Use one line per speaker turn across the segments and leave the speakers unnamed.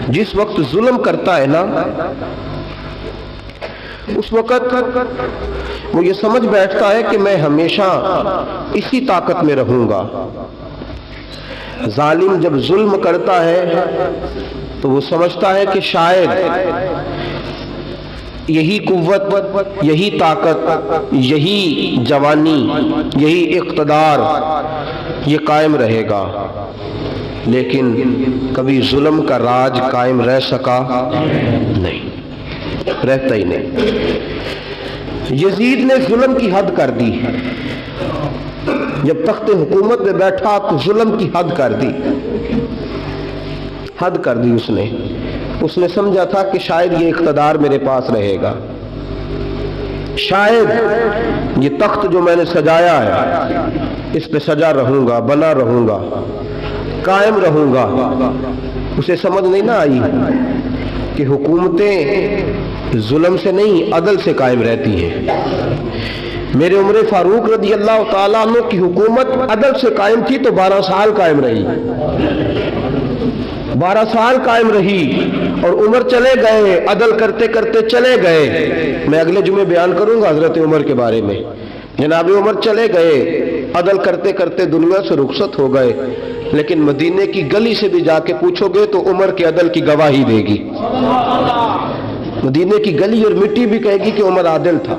جس وقت ظلم کرتا ہے نا اس وقت وہ یہ سمجھ بیٹھتا ہے کہ میں ہمیشہ اسی طاقت میں رہوں گا۔ ظالم جب ظلم کرتا ہے تو وہ سمجھتا ہے کہ شاید یہی قوت، یہی طاقت، یہی جوانی، یہی اقتدار یہ قائم رہے گا، لیکن کبھی ظلم کا راج قائم رہ سکا نہیں، رہتا ہی نہیں۔ یزید نے ظلم کی حد کر دی، جب تخت حکومت میں بیٹھا تو ظلم کی حد کر دی، حد کر دی اس نے سمجھا تھا کہ شاید یہ اقتدار میرے پاس رہے گا، شاید یہ تخت جو میں نے سجایا ہے اس پہ سجا رہوں گا، بنا رہوں گا، قائم رہوں گا۔ اسے سمجھ نہیں نہ آئی کہ حکومتیں ظلم سے نہیں عدل سے قائم رہتی ہیں۔ میرے عمر فاروق رضی اللہ تعالیٰ عنہ کی حکومت عدل سے قائم تھی تو 12 سال قائم رہی، 12 سال قائم رہی، اور عمر چلے گئے، عدل کرتے کرتے چلے گئے۔ میں اگلے جمعے بیان کروں گا حضرت عمر کے بارے میں۔ جناب عمر چلے گئے، عدل کرتے کرتے دنیا سے رخصت ہو گئے، لیکن مدینے کی گلی سے بھی جا کے پوچھو گے تو عمر کے عدل کی گواہی دے گی۔ مدینے کی گلی اور مٹی بھی کہے گی کہ عمر عادل تھا۔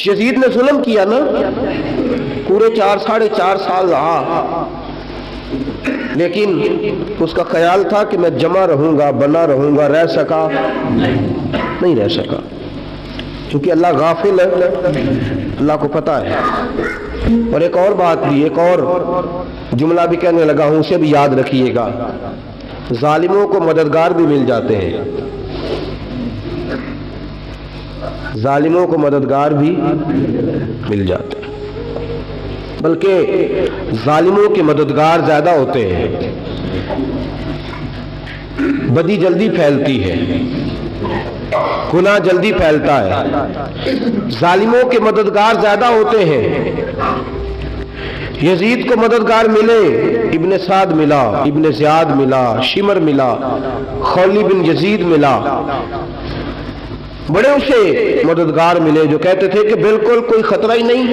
یزید نے ظلم کیا نا، پورے 4.5 سال رہا، لیکن اس کا خیال تھا کہ میں جمع رہوں گا، بنا رہوں گا، رہ سکا نہیں رہ سکا، کیونکہ اللہ غافل ہے، اللہ کو پتہ ہے۔ اور ایک اور بات بھی، ایک اور جملہ بھی کہنے لگا ہوں، اسے بھی یاد رکھیے گا، ظالموں کو مددگار بھی مل جاتے ہیں، ظالموں کو مددگار بھی مل جاتے ہیں، بلکہ ظالموں کے مددگار زیادہ ہوتے ہیں، بدی جلدی پھیلتی ہے، گناہ جلدی پھیلتا ہے، ظالموں کے مددگار زیادہ ہوتے ہیں۔ یزید کو مددگار ملے، ابن سعد ملا، ابن زیاد ملا، شمر ملا، خولی بن یزید ملا، بڑے اسے مددگار ملے جو کہتے تھے کہ بالکل کوئی خطرہ ہی نہیں،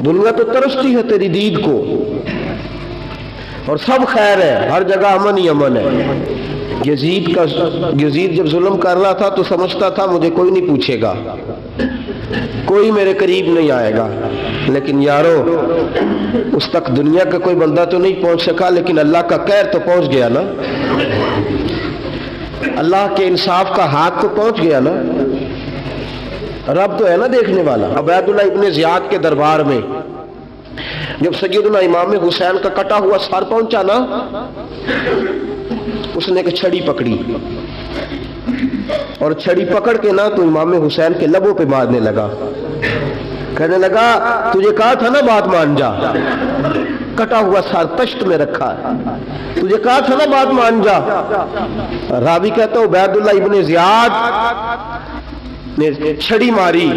دنیا تو ترستی ہے تیری دید کو، اور سب خیر ہے، ہر جگہ امن ہی امن ہے۔ یزید جب ظلم کر رہا تھا تو سمجھتا تھا مجھے کوئی نہیں پوچھے گا، کوئی میرے قریب نہیں آئے گا، لیکن یارو اس تک دنیا کا کوئی بندہ تو نہیں پہنچ سکا، لیکن اللہ کا قہر تو پہنچ گیا نا، اللہ کے انصاف کا ہاتھ تو پہنچ گیا نا، رب تو ہے نا دیکھنے والا۔ عبید اللہ ابن زیاد کے دربار میں جب سیدنا امام حسین کا کٹا ہوا سر پہنچا نا، اس نے ایک چھڑی پکڑی، اور چھڑی پکڑ کے نا تو امام حسین کے لبوں پہ مارنے لگا، کہنے لگا تجھے کہا تھا نا بات مان جا، کٹا ہوا سر تشت میں رکھا ہے، تجھے کہا تھا نا بات مان جا۔ راوی کہتا ہوں عبید اللہ ابن زیاد نے چھڑی ماری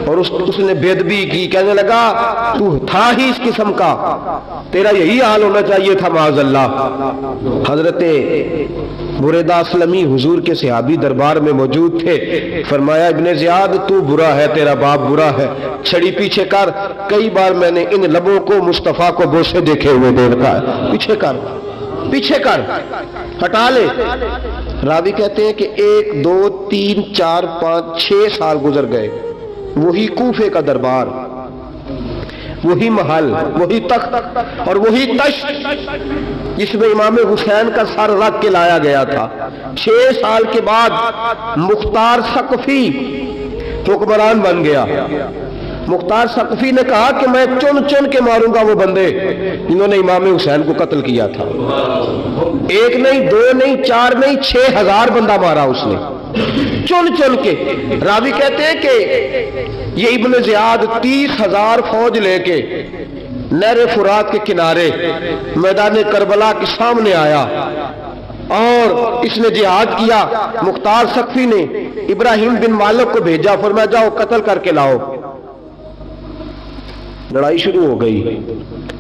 اور اس نے بے ادبی کی، کہنے لگا تو تھا ہی اس قسم کا، تیرا یہی حال ہونا چاہیے تھا معاذ اللہ۔ حضرت بریدہ اسلمی حضور کے صحابی دربار میں موجود تھے، فرمایا ابن زیاد تو برا ہے، تیرا باپ برا ہے، چھڑی پیچھے کر، کئی بار میں نے ان لبوں کو مصطفیٰ کو بوسے دیکھے ہوئے دیکھا ہے، پیچھے کر، پیچھے کر، ہٹا لے۔ راوی کہتے ہیں کہ 1 2 3 4 5 6 سال گزر گئے، وہی کوفے کا دربار، وہی محل، وہی تخت اور وہی تشت جس میں امام حسین کا سر رکھ کے لایا گیا تھا۔ 6 سال کے بعد مختار ثقفی حکمران بن گیا۔ مختار ثقفی نے کہا کہ میں چن چن کے ماروں گا وہ بندے جنہوں نے امام حسین کو قتل کیا تھا۔ 1 نہیں 2 نہیں 4 نہیں 6000 بندہ مارا اس نے، چن چن کے۔ راوی کہتے ہیں کہ یہ ابن زیاد 30,000 فوج لے کے نہر فرات کے کنارے میدان کربلا کے سامنے آیا اور اس نے جہاد کیا۔ مختار ثقفی نے ابراہیم بن مالک کو بھیجا، فرمایا جاؤ قتل کر کے لاؤ۔ لڑائی شروع ہو گئی،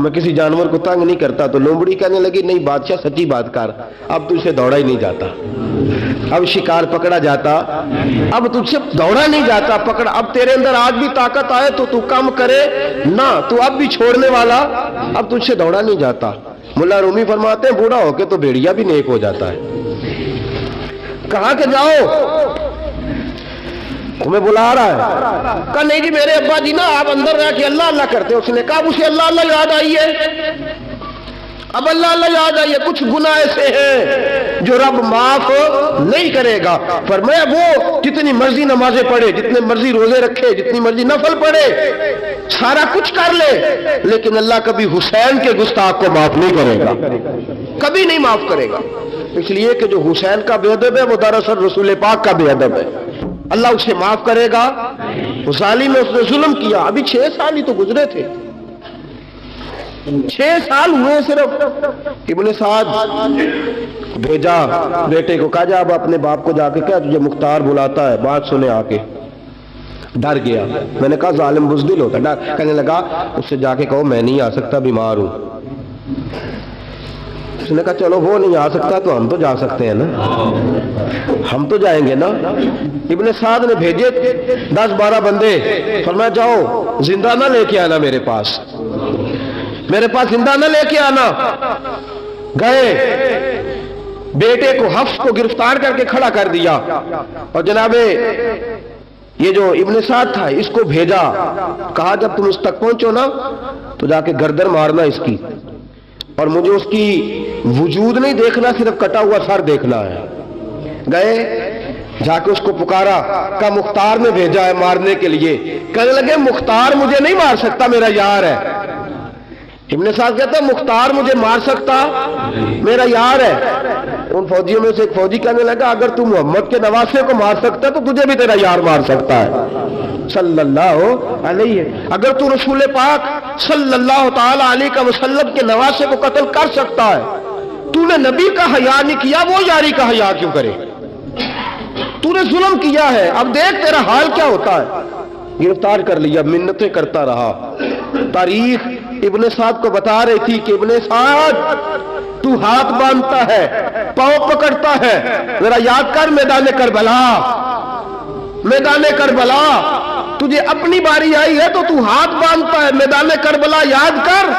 میں کسی جانور کو تنگ نہیں کرتا. تو لومڑی کہنے لگی نہیں بادشاہ سچی بات کر, اب تجھ سے دوڑا ہی نہیں جاتا, اب شکار پکڑا جاتا, اب تجھ سے دوڑا نہیں جاتا پکڑا, اب تیرے اندر آج بھی طاقت آئے تو کم کرے نہ, تو اب بھی چھوڑنے والا, اب تجھ سے دوڑا نہیں جاتا. ملا رومی فرماتے ہیں بوڑھا ہو کے تو بھیڑیا بھی نیک ہو جاتا ہے. کہا کہ جاؤ, تمہیں بلا رہا ہے. کہا نہیں جی میرے ابا جی نا آپ اندر رہ کے اللہ اللہ کرتے. اس نے کہا اسے اللہ اللہ یاد آئی ہے, اب اللہ اللہ یاد آئیے, کچھ گناہ ایسے ہیں جو رب معاف نہیں کرے گا. فرمایا وہ جتنی مرضی نمازیں پڑھے, جتنے مرضی روزے رکھے, جتنی مرضی نفل پڑھے, سارا کچھ کر لے, لیکن اللہ کبھی حسین کے گستاخ کو معاف نہیں کرے گا, کبھی نہیں معاف کرے گا. اس لیے کہ جو حسین کا بے ادب ہے وہ دراصل رسول پاک کا بے ادب ہے. اللہ اسے معاف کرے گا. وہ ظالم ہے, اس نے ظلم کیا. ابھی 6 سال ہی تو گزرے تھے, 6 سال ہوئے صرف. ابن سعد بھیجا بیٹے کو, کہا جا اب اپنے باپ کو جا کے کیا تجھے مختار بلاتا ہے, بات سنے آ کے. ڈر گیا. میں نے کہا ظالم بزدل ہوتا ہے. کہنے لگا اس سے جا کے کہو میں نہیں آ سکتا, بیمار ہوں. اس نے کہا چلو وہ نہیں آ سکتا تو ہم تو جا سکتے ہیں نا, ہم تو جائیں گے نا. ابن سعد نے بھیجے 10-12 بندے, فرمایا جاؤ زندہ نہ لے کے آنا میرے پاس, میرے پاس زندہ نہ لے کے آنا. گئے, بیٹے کو حفص کو گرفتار کر کے کھڑا کر دیا, اور جناب یہ جو ابن سعد تھا اس کو بھیجا. کہا جب تم اس تک پہنچو نا تو جا کے گردن مارنا اس کی, اور مجھے اس کی وجود نہیں دیکھنا, صرف کٹا ہوا سر دیکھنا ہے. گئے, جا کے اس کو پکارا, کہا مختار نے بھیجا ہے مارنے کے لیے. کہنے لگے مختار مجھے نہیں مار سکتا, میرا یار ہے. ابن سعد کہتا ہے مختار مجھے مار سکتا, میرا یار ہے. ان فوجیوں میں سے ایک فوجی کہنے لگا اگر تو محمد کے نواسے کو مار سکتا ہے تو تجھے بھی تیرا یار مار سکتا ہے صلی اللہ علیہ. اگر تو رسول پاک صلی اللہ تعالی علیہ وسلم کے نواسے کو قتل کر سکتا ہے, تو نے نبی کا حیا نہیں کیا, وہ یاری کا حیا کیوں کرے؟ تو نے ظلم کیا ہے, اب دیکھ تیرا حال کیا ہوتا ہے. گرفتار کر لیا, منتیں کرتا رہا. تاریخ ابن سعد کو بتا رہی تھی کہ ابن سعد تو ہاتھ باندھتا ہے, پاؤں پکڑتا ہے, ذرا یاد کر میدان کربلا, میدان کربلا تجھے اپنی باری آئی ہے تو تو ہاتھ باندھتا ہے. میدان کربلا یاد کر,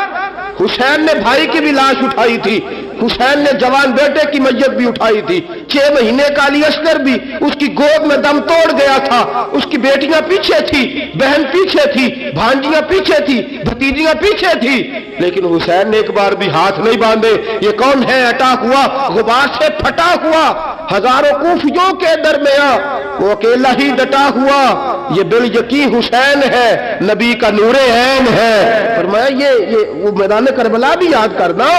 حسین نے بھائی کی بھی لاش اٹھائی تھی, حسین نے جوان بیٹے کی میت بھی اٹھائی تھی. 6 مہینے کا علی اصغر بھی اس کی گود میں دم توڑ گیا تھا. اس کی بیٹیاں پیچھے تھی, بہن پیچھے تھی, بھانجیاں پیچھے تھی, بھتیجیاں پیچھے تھی, لیکن حسین نے ایک بار بھی ہاتھ نہیں باندھے. یہ کون ہے اٹا ہوا, غبار سے پھٹا ہوا, ہزاروں کوفیوں کے درمیان وہ اکیلا ہی ڈٹا ہوا. یہ بال یقین حسین ہے, نبی کا نور عین ہے. فرمایا یہ وہ میدان کربلا بھی یاد کرنا.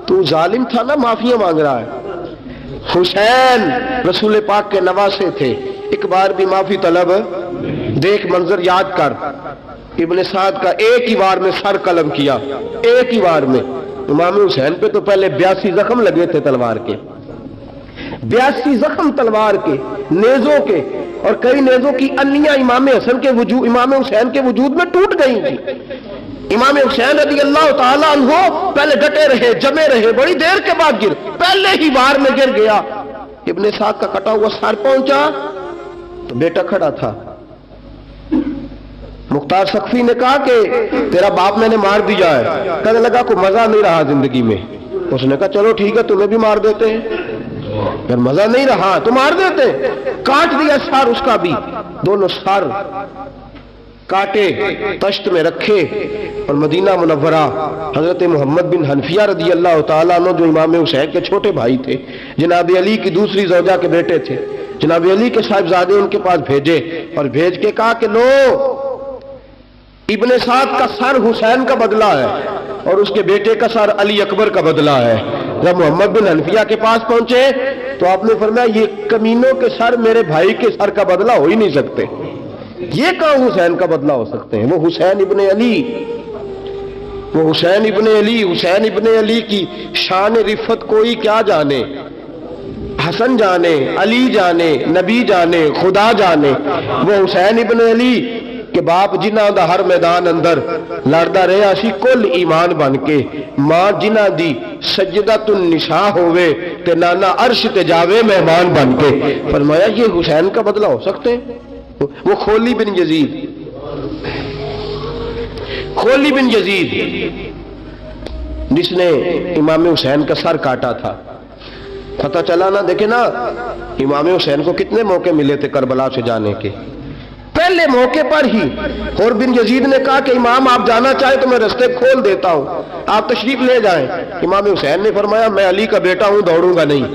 تو ظالم تھا نا, معافیاں مانگ رہا ہے. حسین رسول پاک کے نواسے تھے, ایک بار بھی معافی طلب. دیکھ منظر یاد کر, ابن سعد کا ایک ہی وار میں سر قلم کیا, ایک ہی وار میں. امام حسین پہ تو پہلے 82 زخم لگے تھے تلوار کے, 82 زخم تلوار کے, نیزوں کے, اور کئی نیزوں کی انیاں امام حسین کے وجود میں ٹوٹ گئی تھی. امام حسین رضی اللہ تعالیٰ عنہ پہلے ڈٹے رہے, جمے رہے, بڑی دیر کے بعد گر, پہلے ہی بار میں گر گیا. ابن سعد کا کٹا ہوا سر پہنچا تو بیٹا کھڑا تھا. مختار سقفی نے کہا کہ تیرا باپ میں نے مار دیا ہے. کہنے لگا کوئی مزہ نہیں رہا زندگی میں. اس نے کہا چلو ٹھیک ہے تمہیں بھی مار دیتے ہیں. اگر مزہ نہیں رہا تو مار دیتے. کاٹ دیا سر اس کا بھی, دونوں سر کاٹے, تشت میں رکھے, اور مدینہ منورہ حضرت محمد بن حنفیہ رضی اللہ تعالیٰ عنہ جو امام حسین کے چھوٹے بھائی تھے, جناب علی کی دوسری زوجہ کے بیٹے تھے, جناب علی کے صاحبزادے ان کے پاس بھیجے, اور بھیج کے کہا کہ لو ابن سعد کا سر حسین کا بدلہ ہے اور اس کے بیٹے کا سر علی اکبر کا بدلہ ہے. جب محمد بن حنفیہ کے پاس پہنچے تو آپ نے فرمایا یہ کمینوں کے سر میرے بھائی کے سر کا بدلہ ہو ہی نہیں سکتے, یہ کہاں حسین کا بدلہ ہو سکتے ہیں. وہ حسین ابن علی, وہ حسین ابن علی, حسین ابن علی کی شان رفت کوئی کیا جانے, حسن جانے, علی جانے, نبی جانے, خدا جانے. وہ حسین ابن علی کہ باپ جنہ دا ہر میدان اندر لڑدا رہا سی کل ایمان بن کے، ماں جنہ دی سجدۃ النساء ہوئے تے نانا عرش تے جاوے مہمان بن کے۔ فرمایا یہ حسین کا بدلہ ہو سکتے ہیں؟ وہ خولی بن یزید، خولی بن یزید جس نے امام حسین کا سر کاٹا تھا، پتہ چلا نا، دیکھیں نا امام حسین کو کتنے موقع ملے تھے کربلا سے جانے کے، پہلے موقع پر ہی اور بن یزید نے کہا کہ امام آپ جانا چاہیں تو میں رستے کھول دیتا ہوں، آپ تشریف لے جائیں۔ امام حسین نے فرمایا میں علی کا بیٹا ہوں، دوڑوں گا نہیں،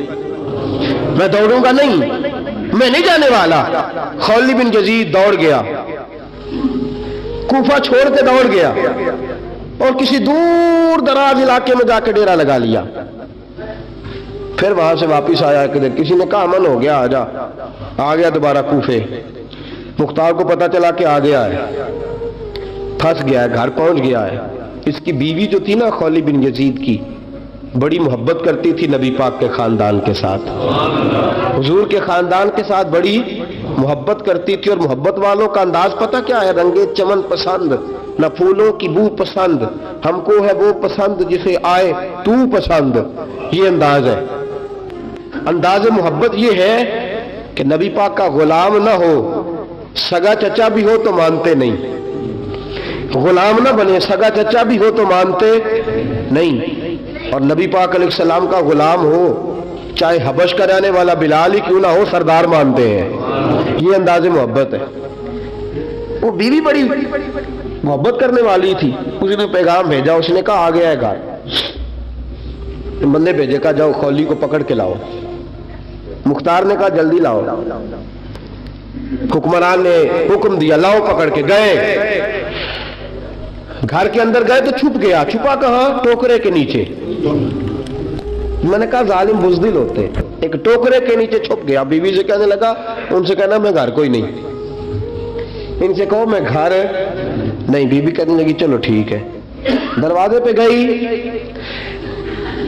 میں دوڑوں گا نہیں، میں نہیں جانے والا۔ خولی بن یزید دوڑ گیا، کوفہ چھوڑ کے دوڑ گیا اور کسی دور دراز علاقے میں جا کے ڈیرا لگا لیا۔ پھر وہاں سے واپس آیا کہ کسی نے کہا امن ہو گیا، آجا، آ گیا دوبارہ کوفے۔ مختار کو پتا چلا کہ آ گیا ہے، پھنس گیا ہے، گھر پہنچ گیا ہے۔ اس کی بیوی جو تھی نا خولی بن یزید کی، بڑی محبت کرتی تھی نبی پاک کے خاندان کے ساتھ، حضور کے خاندان کے ساتھ بڑی محبت کرتی تھی، اور محبت والوں کا انداز پتہ کیا ہے؟ رنگے چمن پسند، نہ پھولوں کی بو پسند، ہم کو ہے وہ پسند جسے آئے تو پسند۔ یہ انداز ہے، انداز محبت یہ ہے کہ نبی پاک کا غلام نہ ہو، سگا چچا بھی ہو تو مانتے نہیں، غلام نہ بنے، سگا چچا بھی ہو تو مانتے نہیں، اور نبی پاک علیہ السلام کا غلام ہو، چاہے حبش کا رہنے والا بلال ہی کیوں نہ ہو، سردار مانتے ہیں۔ یہ انداز محبت ہے۔ وہ بیوی بڑی محبت کرنے والی تھی، اس نے پیغام بھیجا، اس نے کہا آ گیا ہے گھر، بندے بھیجے کہا جاؤ خولی کو پکڑ کے لاؤ۔ مختار نے کہا جلدی لاؤ، حکمران نے حکم دیا لاؤ، پکڑ کے گئے، گھر کے اندر گئے تو چھپ گیا۔ چھپا کہاں؟ ٹوکرے کے نیچے۔ میں نے کہا ظالم بزدل ہوتے، ایک ٹوکرے کے نیچے چھپ گیا۔ بیوی سے کہنے لگا، ان سے کہنا میں گھر کوئی نہیں، ان سے کہو میں گھر نہیں۔ بیوی کہنے لگی چلو ٹھیک ہے۔ دروازے پہ گئی،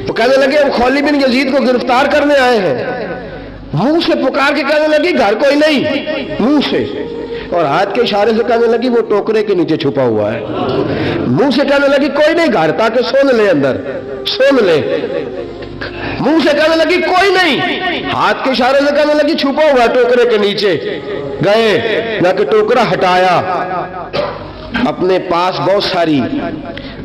وہ کہنے لگے ہم خولی بن یزید کو گرفتار کرنے آئے ہیں۔ منہ سے پکار کے کہنے لگی گھر کوئی نہیں، منہ سے، اور ہاتھ کے اشارے سے کہنے لگی وہ ٹوکرے کے نیچے چھپا ہوا ہے۔ منہ سے کہنے لگی کوئی نہیں گھر، تاکہ سن لے، اندر سن لے۔ منہ سے کہنے لگی کوئی نہیں، ہاتھ کے اشارے سے کہنے لگی چھپا ہوا ہے ٹوکرے کے نیچے۔ گئے، جا کے ٹوکرا ہٹایا، اپنے پاس بہت ساری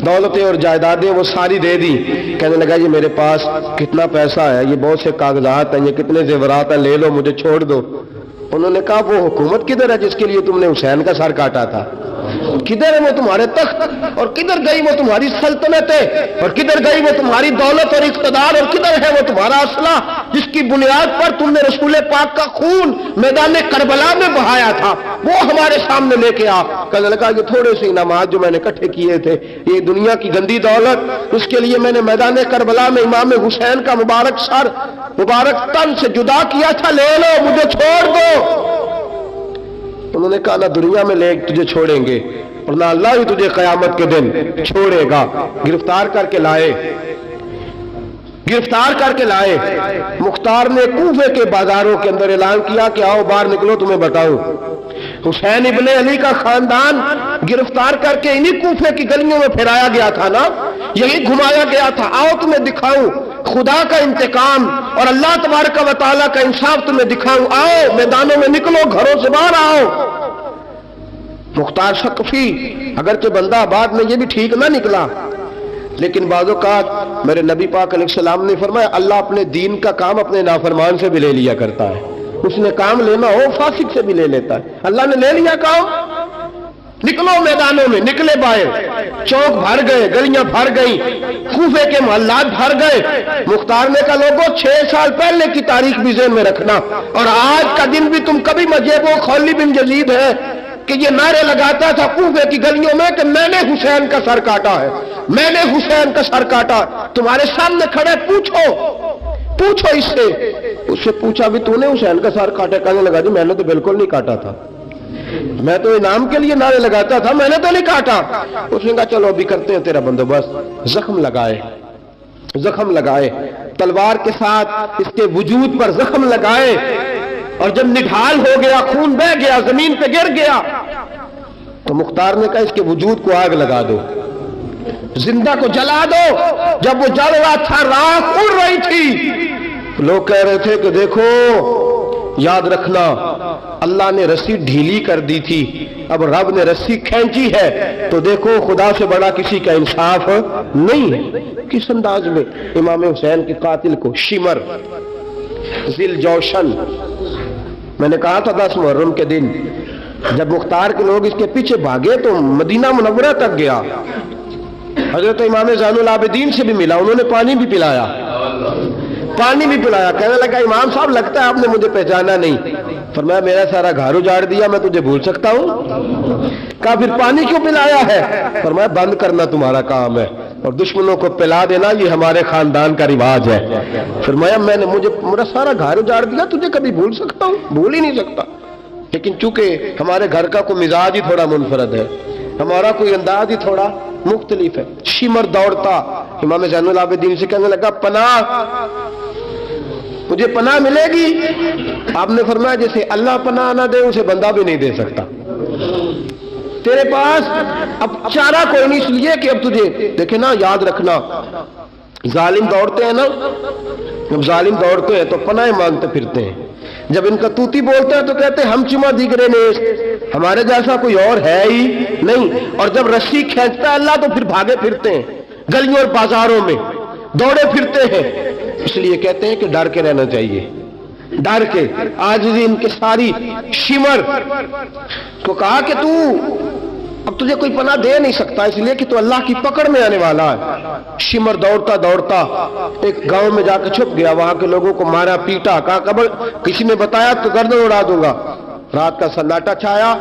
دولتیں اور جائیدادیں وہ ساری دے دی۔ کہنے لگا یہ میرے پاس کتنا پیسہ ہے، یہ بہت سے کاغذات ہیں، یہ کتنے زیورات ہیں، لے لو، مجھے چھوڑ دو۔ انہوں نے کہا وہ حکومت کدھر ہے جس کے لیے تم نے حسین کا سر کاٹا تھا؟ کدھر ہے وہ تمہارے تخت، اور کدھر گئی وہ تمہاری سلطنتیں، اور کدھر گئی وہ تمہاری دولت اور اقتدار، اور کدھر ہے وہ تمہارا اسلحہ جس کی بنیاد پر تم نے رسول پاک کا خون میدان کربلا میں بہایا تھا؟ وہ ہمارے سامنے لے کے آ۔ کہنے لگا یہ تھوڑے سے انعامات جو میں نے اکٹھے کیے تھے، یہ دنیا کی گندی دولت، اس کے لیے میں نے میدان کربلا میں امام حسین کا مبارک سر مبارک تن سے جدا کیا تھا، لے لو، مجھے چھوڑ دو۔ انہوں نے کہا نہ دنیا میں لے تجھے چھوڑیں گے، اور نہ اللہ ہی تجھے قیامت کے دن چھوڑے گا۔ گرفتار کر کے لائے، گرفتار کر کے لائے۔ مختار نے کوفے کے بازاروں کے اندر اعلان کیا کہ آؤ باہر نکلو، تمہیں بتاؤں حسین ابن علی کا خاندان گرفتار کر کے انہی کوفے کی گلیوں میں پھرایا گیا تھا نا، یہی گھمایا گیا تھا، آؤ تمہیں دکھاؤں خدا کا انتقام اور اللہ تبارک و تعالیٰ کا انصاف تمہیں دکھاؤں، آؤ میدانوں میں نکلو، گھروں سے باہر آؤ۔ مختار ثقفی اگرچہ بندہ آباد میں یہ بھی ٹھیک نہ نکلا، لیکن بعض اوقات میرے نبی پاک علیہ السلام نے فرمایا اللہ اپنے دین کا کام اپنے نافرمان سے بھی لے لیا کرتا ہے، اس نے کام لینا ہو فاسق سے بھی لے لیتا ہے۔ اللہ نے لے لیا کام، نکلو میدانوں میں، نکلے باہر، چوک بھر گئے، گلیاں بھر گئیں، کوفے کے محلات بھر گئے۔ مختار نے کہا لوگوں 6 سال پہلے کی تاریخ بھی ذہن میں رکھنا، اور آج کا دن بھی تم کبھی مجھے وہ خولی بن یزید ہے کہ یہ نعرے لگاتا تھا کوفے کی گلیوں میں کہ میں نے حسین کا سر کاٹا ہے، میں نے حسین کا سر کاٹا۔ تمہارے سامنے کھڑے، پوچھو اس سے پوچھا بھی تو نے حسین کا سر کاٹا؟ کہنے لگا جی میں نے تو بالکل نہیں کاٹا تھا، میں تو انعام کے لیے نعرے لگاتا تھا، میں نے تو نہیں کاٹا۔ اس نے کہا چلو ابھی کرتے ہیں تیرا بندوبست۔ زخم لگائے تلوار کے ساتھ، اس کے وجود پر زخم لگائے، اور جب نڈھال ہو گیا، خون بہہ گیا، زمین پہ گر گیا، تو مختار نے کہا اس کے وجود کو آگ لگا دو، زندہ کو جلا دو۔ جب وہ جل رہا تھا راکھ اڑ رہی تھی، لوگ کہہ رہے تھے کہ دیکھو یاد رکھنا اللہ نے رسی ڈھیلی کر دی تھی، اب رب نے رسی کھینچی ہے، تو دیکھو خدا سے بڑا کسی کا انصاف نہیں ہے۔ کس انداز میں امام حسین کے قاتل کو شمر ذیل جوشن، میں نے کہا تھا 10 محرم کے دن جب مختار کے لوگ اس کے پیچھے بھاگے تو مدینہ منورہ تک گیا، حضرت امام زین العابدین سے بھی ملا، انہوں نے پانی بھی پلایا، کہنے لگا امام صاحب لگتا ہے آپ نے مجھے پہچانا نہیں۔ فرمایا میرا سارا گھر اجاڑ دیا، میں تجھے بھول سکتا ہوں؟ کہا پھر پانی کیوں پلایا ہے؟ فرمایا بند کرنا تمہارا کام ہے اور دشمنوں کو پلا دینا یہ ہمارے خاندان کا رواج ہے۔ فرمایا میرا سارا گھر اجاڑ دیا، تجھے کبھی بھول سکتا ہوں؟ بھول ہی نہیں سکتا، لیکن چونکہ ہمارے گھر کا کوئی مزاج ہی تھوڑا منفرد ہے، ہمارا کوئی انداز ہی تھوڑا مختلف ہے۔ شمر دوڑتا امام زین العابدین سے کہنے لگا پناہ، مجھے پناہ ملے گی؟ آپ نے فرمایا جیسے اللہ پناہ نہ دے اسے بندہ بھی نہیں دے سکتا، تیرے پاس اب چارہ کوئی نہیں، اس لیے کہ اب تجھے دیکھے نا، یاد رکھنا ظالم دوڑتے ہیں نا، جب ظالم دوڑتے ہیں تو پناہ مانگتے پھرتے ہیں، جب ان کا توتی بولتا ہے تو کہتے ہیں ہم چما دیگرے نیست، ہمارے جیسا کوئی اور ہے ہی نہیں، اور جب رسی کھینچتا ہے اللہ تو پھر بھاگے پھرتے ہیں گلیوں اور بازاروں میں، دوڑے پھرتے ہیں۔ اس لیے کہتے ہیں کہ ڈر کے رہنا چاہیے، ڈر کے۔ آج ان کے ساری شمر کو کہا کہ تو اب تجھے کوئی پناہ دے نہیں سکتا، اس لیے کہ تو اللہ کی پکڑ میں آنے والا ہے۔ شمر دوڑتا دوڑتا ایک گاؤں میں جا کے چھپ گیا، وہاں کے لوگوں کو مارا پیٹا، کہا قبر کسی نے بتایا تو گردن اڑا دوں گا۔ رات کا سناٹا چھایا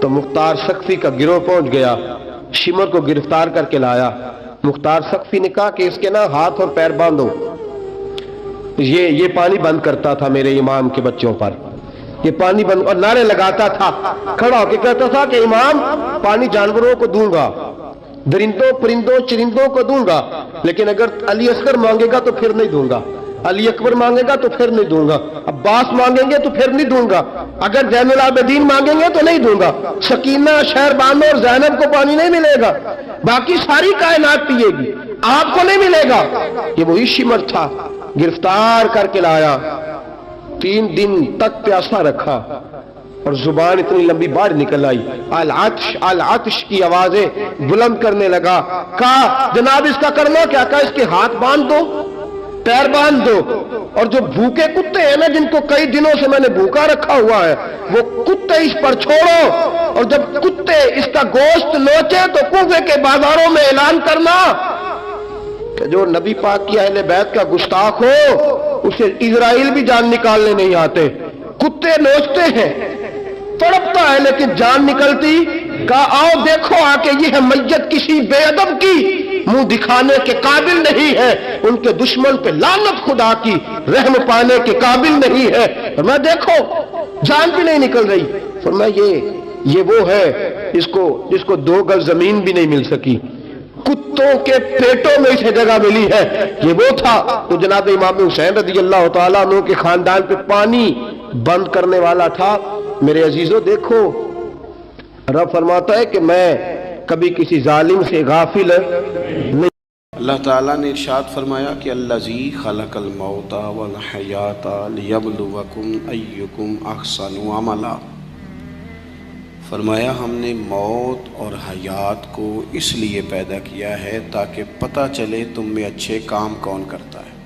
تو مختار سقفی کا گروہ پہنچ گیا، شمر کو گرفتار کر کے لایا۔ مختار سقفی نے کہا کہ اس کے نا ہاتھ اور پیر باندھو، یہ پانی بند کرتا تھا میرے امام کے بچوں پر، یہ پانی بند، اور نعرے لگاتا تھا، کھڑا ہو کے کہتا تھا کہ امام پانی جانوروں کو دوں گا، درندوں پرندوں چرندوں کو دوں گا، لیکن اگر علی اصغر مانگے گا تو پھر نہیں دوں گا، علی اکبر مانگے گا تو پھر نہیں دوں گا، عباس مانگیں گے تو پھر نہیں دوں گا، اگر زین العابدین مانگیں گے تو نہیں دوں گا، سکینہ شہربانو اور زینب کو پانی نہیں ملے گا، باقی ساری کائنات پیے گی، آپ کو نہیں ملے گا۔ یہ وہی شمر تھا، گرفتار کر کے لایا، 3 دن تک پیاسا رکھا اور زبان اتنی لمبی باہر نکل آئی، العطش العطش کی آوازیں بلند کرنے لگا۔ کہا جناب اس کا کرنا کیا؟ کہا اس کے ہاتھ باندھ دو، پیر باندھ دو، اور جو بھوکے کتے ہیں نا جن کو کئی دنوں سے میں نے بھوکا رکھا ہوا ہے، وہ کتے اس پر چھوڑو، اور جب کتے اس کا گوشت نوچے تو کوفے کے بازاروں میں اعلان کرنا کہ جو نبی پاک کی اہل بیت کا گستاخ ہو اسے اسرائیل بھی جان نکالنے نہیں آتے۔ کتے نوچتے ہیں، تڑپتا ہے لیکن جان نکلتی۔ کہا آؤ دیکھو آ کے یہ ہے میت کسی بے ادب کی، منہ دکھانے کے قابل نہیں ہے، ان کے دشمن پہ لعنت خدا کی، رحم پانے کے قابل نہیں ہے۔ فرمایا دیکھو جان بھی نہیں نکل رہی۔ فرمایا یہ وہ ہے جس کو 2 گز زمین بھی نہیں مل سکی، کتوں کے پیٹوں میں اسے جگہ ملی ہے، یہ وہ تھا۔ تو جناب امام حسین رضی اللہ تعالیٰ عنہ کے خاندان پہ پانی بند کرنے والا تھا۔ میرے عزیزو دیکھو، رب فرماتا ہے کہ میں کبھی کسی ظالم سے غافل نہیں۔
اللہ تعالیٰ نے ارشاد فرمایا کہ الذی خلق الموت والحیات لیبلوکم ایکم احسن عملا۔ فرمایا ہم نے موت اور حیات کو اس لیے پیدا کیا ہے تاکہ پتہ چلے تم میں اچھے کام کون کرتا ہے،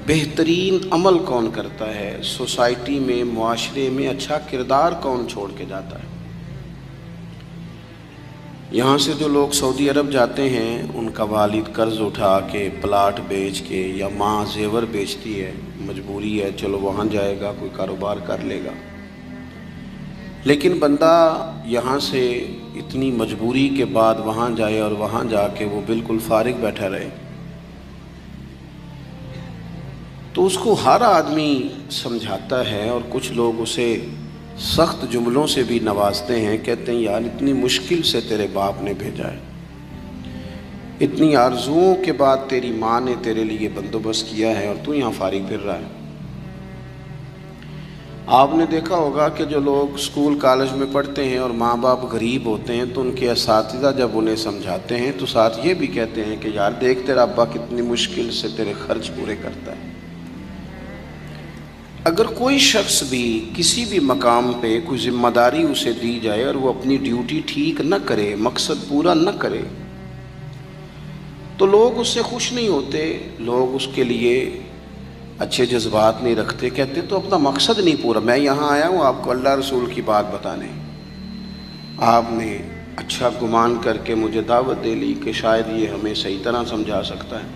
بہترین عمل کون کرتا ہے، سوسائٹی میں معاشرے میں اچھا کردار کون چھوڑ کے جاتا ہے۔ یہاں سے جو لوگ سعودی عرب جاتے ہیں ان کا والد قرض اٹھا کے پلاٹ بیچ کے یا ماں زیور بیچتی ہے، مجبوری ہے چلو وہاں جائے گا کوئی کاروبار کر لے گا، لیکن بندہ یہاں سے اتنی مجبوری کے بعد وہاں جائے اور وہاں جا کے وہ بالکل فارغ بیٹھا رہے تو اس کو ہر آدمی سمجھاتا ہے، اور کچھ لوگ اسے سخت جملوں سے بھی نوازتے ہیں، کہتے ہیں یار اتنی مشکل سے تیرے باپ نے بھیجا ہے، اتنی آرزوؤں کے بعد تیری ماں نے تیرے لیے بندوبست کیا ہے اور تو یہاں فارغ پھر رہا ہے۔ آپ نے دیکھا ہوگا کہ جو لوگ اسکول کالج میں پڑھتے ہیں اور ماں باپ غریب ہوتے ہیں تو ان کے اساتذہ جب انہیں سمجھاتے ہیں تو ساتھ یہ بھی کہتے ہیں کہ یار دیکھ تیرا ابا کتنی مشکل سے تیرے خرچ پورے کرتا ہے۔ اگر کوئی شخص بھی کسی بھی مقام پہ کوئی ذمہ داری اسے دی جائے اور وہ اپنی ڈیوٹی ٹھیک نہ کرے، مقصد پورا نہ کرے، تو لوگ اس سے خوش نہیں ہوتے، لوگ اس کے لیے اچھے جذبات نہیں رکھتے، کہتے تو اپنا مقصد نہیں پورا۔ میں یہاں آیا ہوں آپ کو اللہ رسول کی بات بتانے، آپ نے اچھا گمان کر کے مجھے دعوت دے لی کہ شاید یہ ہمیں صحیح طرح سمجھا سکتا ہے،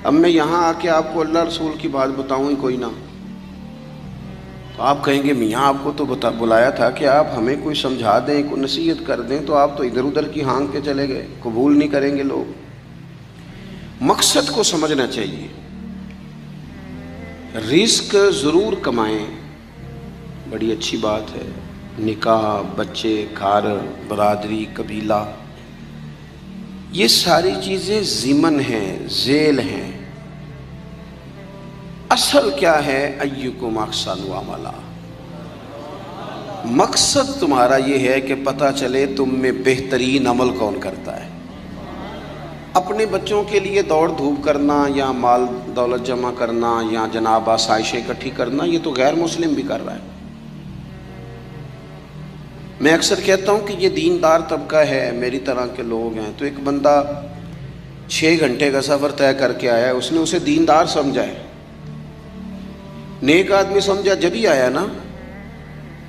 اب میں یہاں آ کے آپ کو اللہ رسول کی بات بتاؤں ہی کوئی نہ، تو آپ کہیں گے میاں آپ کو تو بلایا تھا کہ آپ ہمیں کوئی سمجھا دیں، کوئی نصیحت کر دیں، تو آپ تو ادھر ادھر کی ہانک کے چلے گئے۔ قبول نہیں کریں گے لوگ۔ مقصد کو سمجھنا چاہیے۔ رزق ضرور کمائیں، بڑی اچھی بات ہے، نکاح، بچے، گھر، برادری، قبیلہ، یہ ساری چیزیں ضمن ہیں، ذیل ہیں۔ اصل کیا ہے؟ ایکم احسن عملا۔ مقصد تمہارا یہ ہے کہ پتہ چلے تم میں بہترین عمل کون کرتا ہے۔ اپنے بچوں کے لیے دوڑ دھوپ کرنا یا مال دولت جمع کرنا یا جناب آسائشیں اکٹھی کرنا، یہ تو غیر مسلم بھی کر رہا ہے۔ میں اکثر کہتا ہوں کہ یہ دیندار طبقہ ہے، میری طرح کے لوگ ہیں۔ تو ایک بندہ 6 گھنٹے کا سفر طے کر کے آیا ہے، اس نے اسے دیندار سمجھا ہے، نیک آدمی سمجھا، جب ہی آیا نا،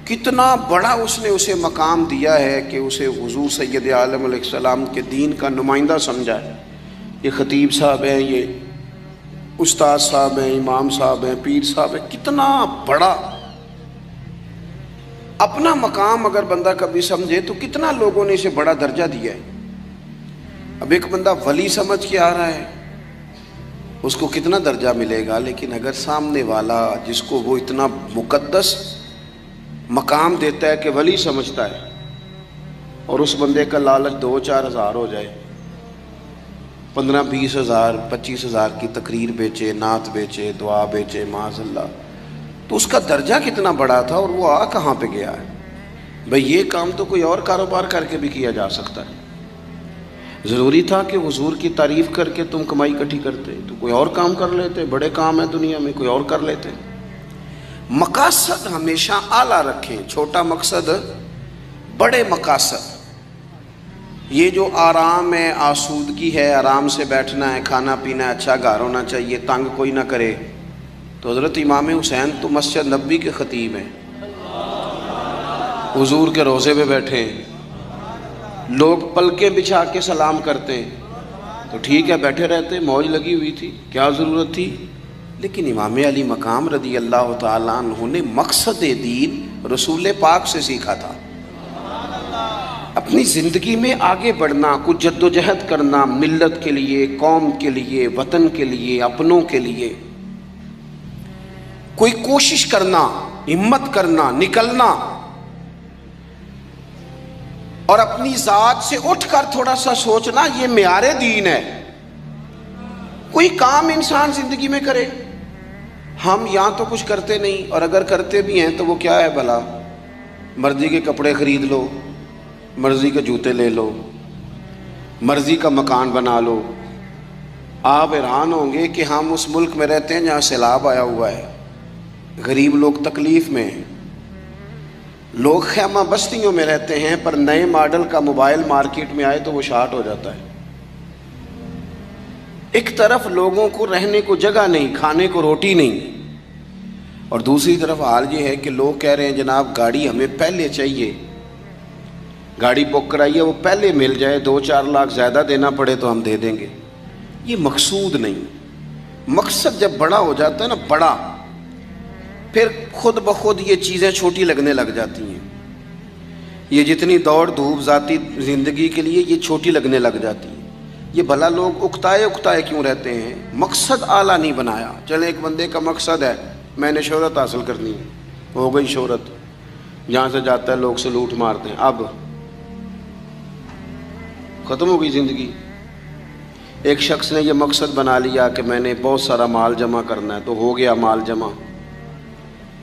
کتنا بڑا اس نے اسے مقام دیا ہے کہ اسے حضور سید عالم علیہ السلام کے دین کا نمائندہ سمجھا ہے۔ یہ خطیب صاحب ہیں، یہ استاد صاحب ہیں، امام صاحب ہیں، پیر صاحب ہیں، کتنا بڑا اپنا مقام اگر بندہ کبھی سمجھے تو کتنا لوگوں نے اسے بڑا درجہ دیا ہے۔ اب ایک بندہ ولی سمجھ کے آ رہا ہے، اس کو کتنا درجہ ملے گا، لیکن اگر سامنے والا جس کو وہ اتنا مقدس مقام دیتا ہے کہ ولی سمجھتا ہے، اور اس بندے کا لالچ 2-4 ہزار ہو جائے، 15-20 ہزار 25 ہزار کی تقریر بیچے، نعت بیچے، دعا بیچے، معاذ اللہ، تو اس کا درجہ کتنا بڑا تھا اور وہ آ کہاں پہ گیا ہے۔ بھئی یہ کام تو کوئی اور کاروبار کر کے بھی کیا جا سکتا ہے، ضروری تھا کہ حضور کی تعریف کر کے تم کمائی اکٹھی کرتے، تو کوئی اور کام کر لیتے، بڑے کام ہیں دنیا میں، کوئی اور کر لیتے۔ مقاصد ہمیشہ اعلیٰ رکھیں، چھوٹا مقصد، بڑے مقاصد۔ یہ جو آرام ہے، آسودگی ہے، آرام سے بیٹھنا ہے، کھانا پینا ہے، اچھا گھر ہونا چاہیے، تنگ کوئی نہ کرے، تو حضرت امام حسین تو مسجد نبوی کے خطیب ہیں، حضور کے روضے پہ بیٹھے ہیں، لوگ پلکیں بچھا کے سلام کرتے ہیں، تو ٹھیک ہے بیٹھے رہتے، موج لگی ہوئی تھی، کیا ضرورت تھی؟ لیکن امام علی مقام رضی اللہ تعالیٰ عنہ نے مقصد دین رسول پاک سے سیکھا تھا۔ اپنی زندگی میں آگے بڑھنا، کچھ جد و جہد کرنا، ملت کے لیے، قوم کے لیے، وطن کے لیے، اپنوں کے لیے کوئی کوشش کرنا، ہمت کرنا، نکلنا، اور اپنی ذات سے اٹھ کر تھوڑا سا سوچنا، یہ معیار دین ہے۔ کوئی کام انسان زندگی میں کرے، ہم یہاں تو کچھ کرتے نہیں، اور اگر کرتے بھی ہیں تو وہ کیا ہے بھلا؟ مرضی کے کپڑے خرید لو، مرضی کے جوتے لے لو، مرضی کا مکان بنا لو۔ آپ حیران ہوں گے کہ ہم اس ملک میں رہتے ہیں جہاں سیلاب آیا ہوا ہے، غریب لوگ تکلیف میں ہیں، لوگ خیمہ بستیوں میں رہتے ہیں، پر نئے ماڈل کا موبائل مارکیٹ میں آئے تو وہ شارٹ ہو جاتا ہے۔ ایک طرف لوگوں کو رہنے کو جگہ نہیں، کھانے کو روٹی نہیں، اور دوسری طرف حال یہ ہے کہ لوگ کہہ رہے ہیں جناب گاڑی ہمیں پہلے چاہیے، گاڑی بک کرائیے، وہ پہلے مل جائے، 2-4 لاکھ زیادہ دینا پڑے تو ہم دے دیں گے۔ یہ مقصود نہیں۔ مقصد جب بڑا ہو جاتا ہے نا، بڑا، پھر خود بخود یہ چیزیں چھوٹی لگنے لگ جاتی ہیں۔ یہ جتنی دوڑ دھوپ ذاتی زندگی کے لیے یہ چھوٹی لگنے لگ جاتی ہیں۔ یہ بھلا لوگ اکتائے کیوں رہتے ہیں؟ مقصد اعلیٰ نہیں بنایا۔ چلے ایک بندے کا مقصد ہے میں نے شہرت حاصل کرنی ہے، ہو گئی شہرت، جہاں سے جاتا ہے لوگ سلوٹ مارتے ہیں، اب ختم ہو گئی زندگی۔ ایک شخص نے یہ مقصد بنا لیا کہ میں نے بہت سارا مال جمع کرنا ہے، تو ہو گیا مال جمع،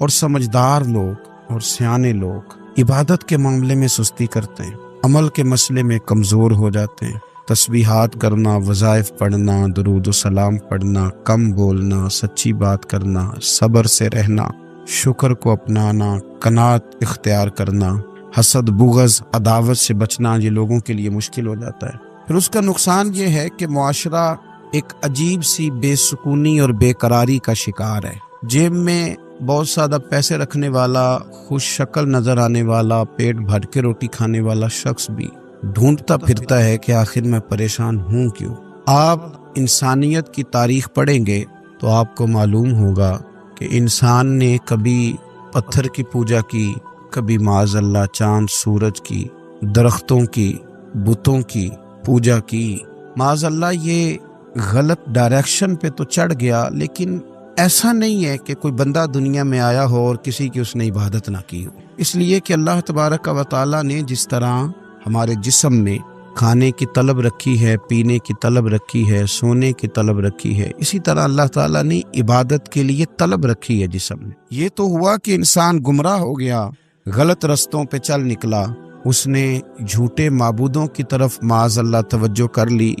اور سمجھدار لوگ اور سیانے لوگ عبادت کے معاملے میں سستی کرتے ہیں، عمل کے مسئلے میں کمزور ہو جاتے ہیں۔ تسبیحات کرنا، وظائف پڑھنا، درود و سلام پڑھنا، کم بولنا، سچی بات کرنا، صبر سے رہنا، شکر کو اپنانا، قناعت اختیار کرنا، حسد، بغض، عداوت سے بچنا، یہ لوگوں کے لیے مشکل ہو جاتا ہے۔ پھر اس کا نقصان یہ ہے کہ معاشرہ ایک عجیب سی بے سکونی اور بے قراری کا شکار ہے۔ جیب میں بہت زیادہ پیسے رکھنے والا، خوش شکل نظر آنے والا، پیٹ بھر کے روٹی کھانے والا شخص بھی ڈھونڈتا پھرتا ہے کہ آخر میں پریشان ہوں کیوں۔ آپ انسانیت کی تاریخ پڑھیں گے تو آپ کو معلوم ہوگا کہ انسان نے کبھی پتھر کی پوجا کی، کبھی معاذ اللہ چاند سورج کی، درختوں کی، بتوں کی پوجا کی۔ معاذ اللہ یہ غلط ڈائریکشن پہ تو چڑھ گیا، لیکن ایسا نہیں ہے کہ کوئی بندہ دنیا میں آیا ہو اور کسی کی اس نے عبادت نہ کی ہو۔ اس لیے کہ اللہ تبارک و تعالیٰ نے جس طرح ہمارے جسم میں کھانے کی طلب رکھی ہے، پینے کی طلب رکھی ہے، سونے کی طلب رکھی ہے، اسی طرح اللہ تعالیٰ نے عبادت کے لیے طلب رکھی ہے جسم میں۔ یہ تو ہوا کہ انسان گمراہ ہو گیا، غلط رستوں پہ چل نکلا، اس نے جھوٹے معبودوں کی طرف معاذ اللہ توجہ کر لی،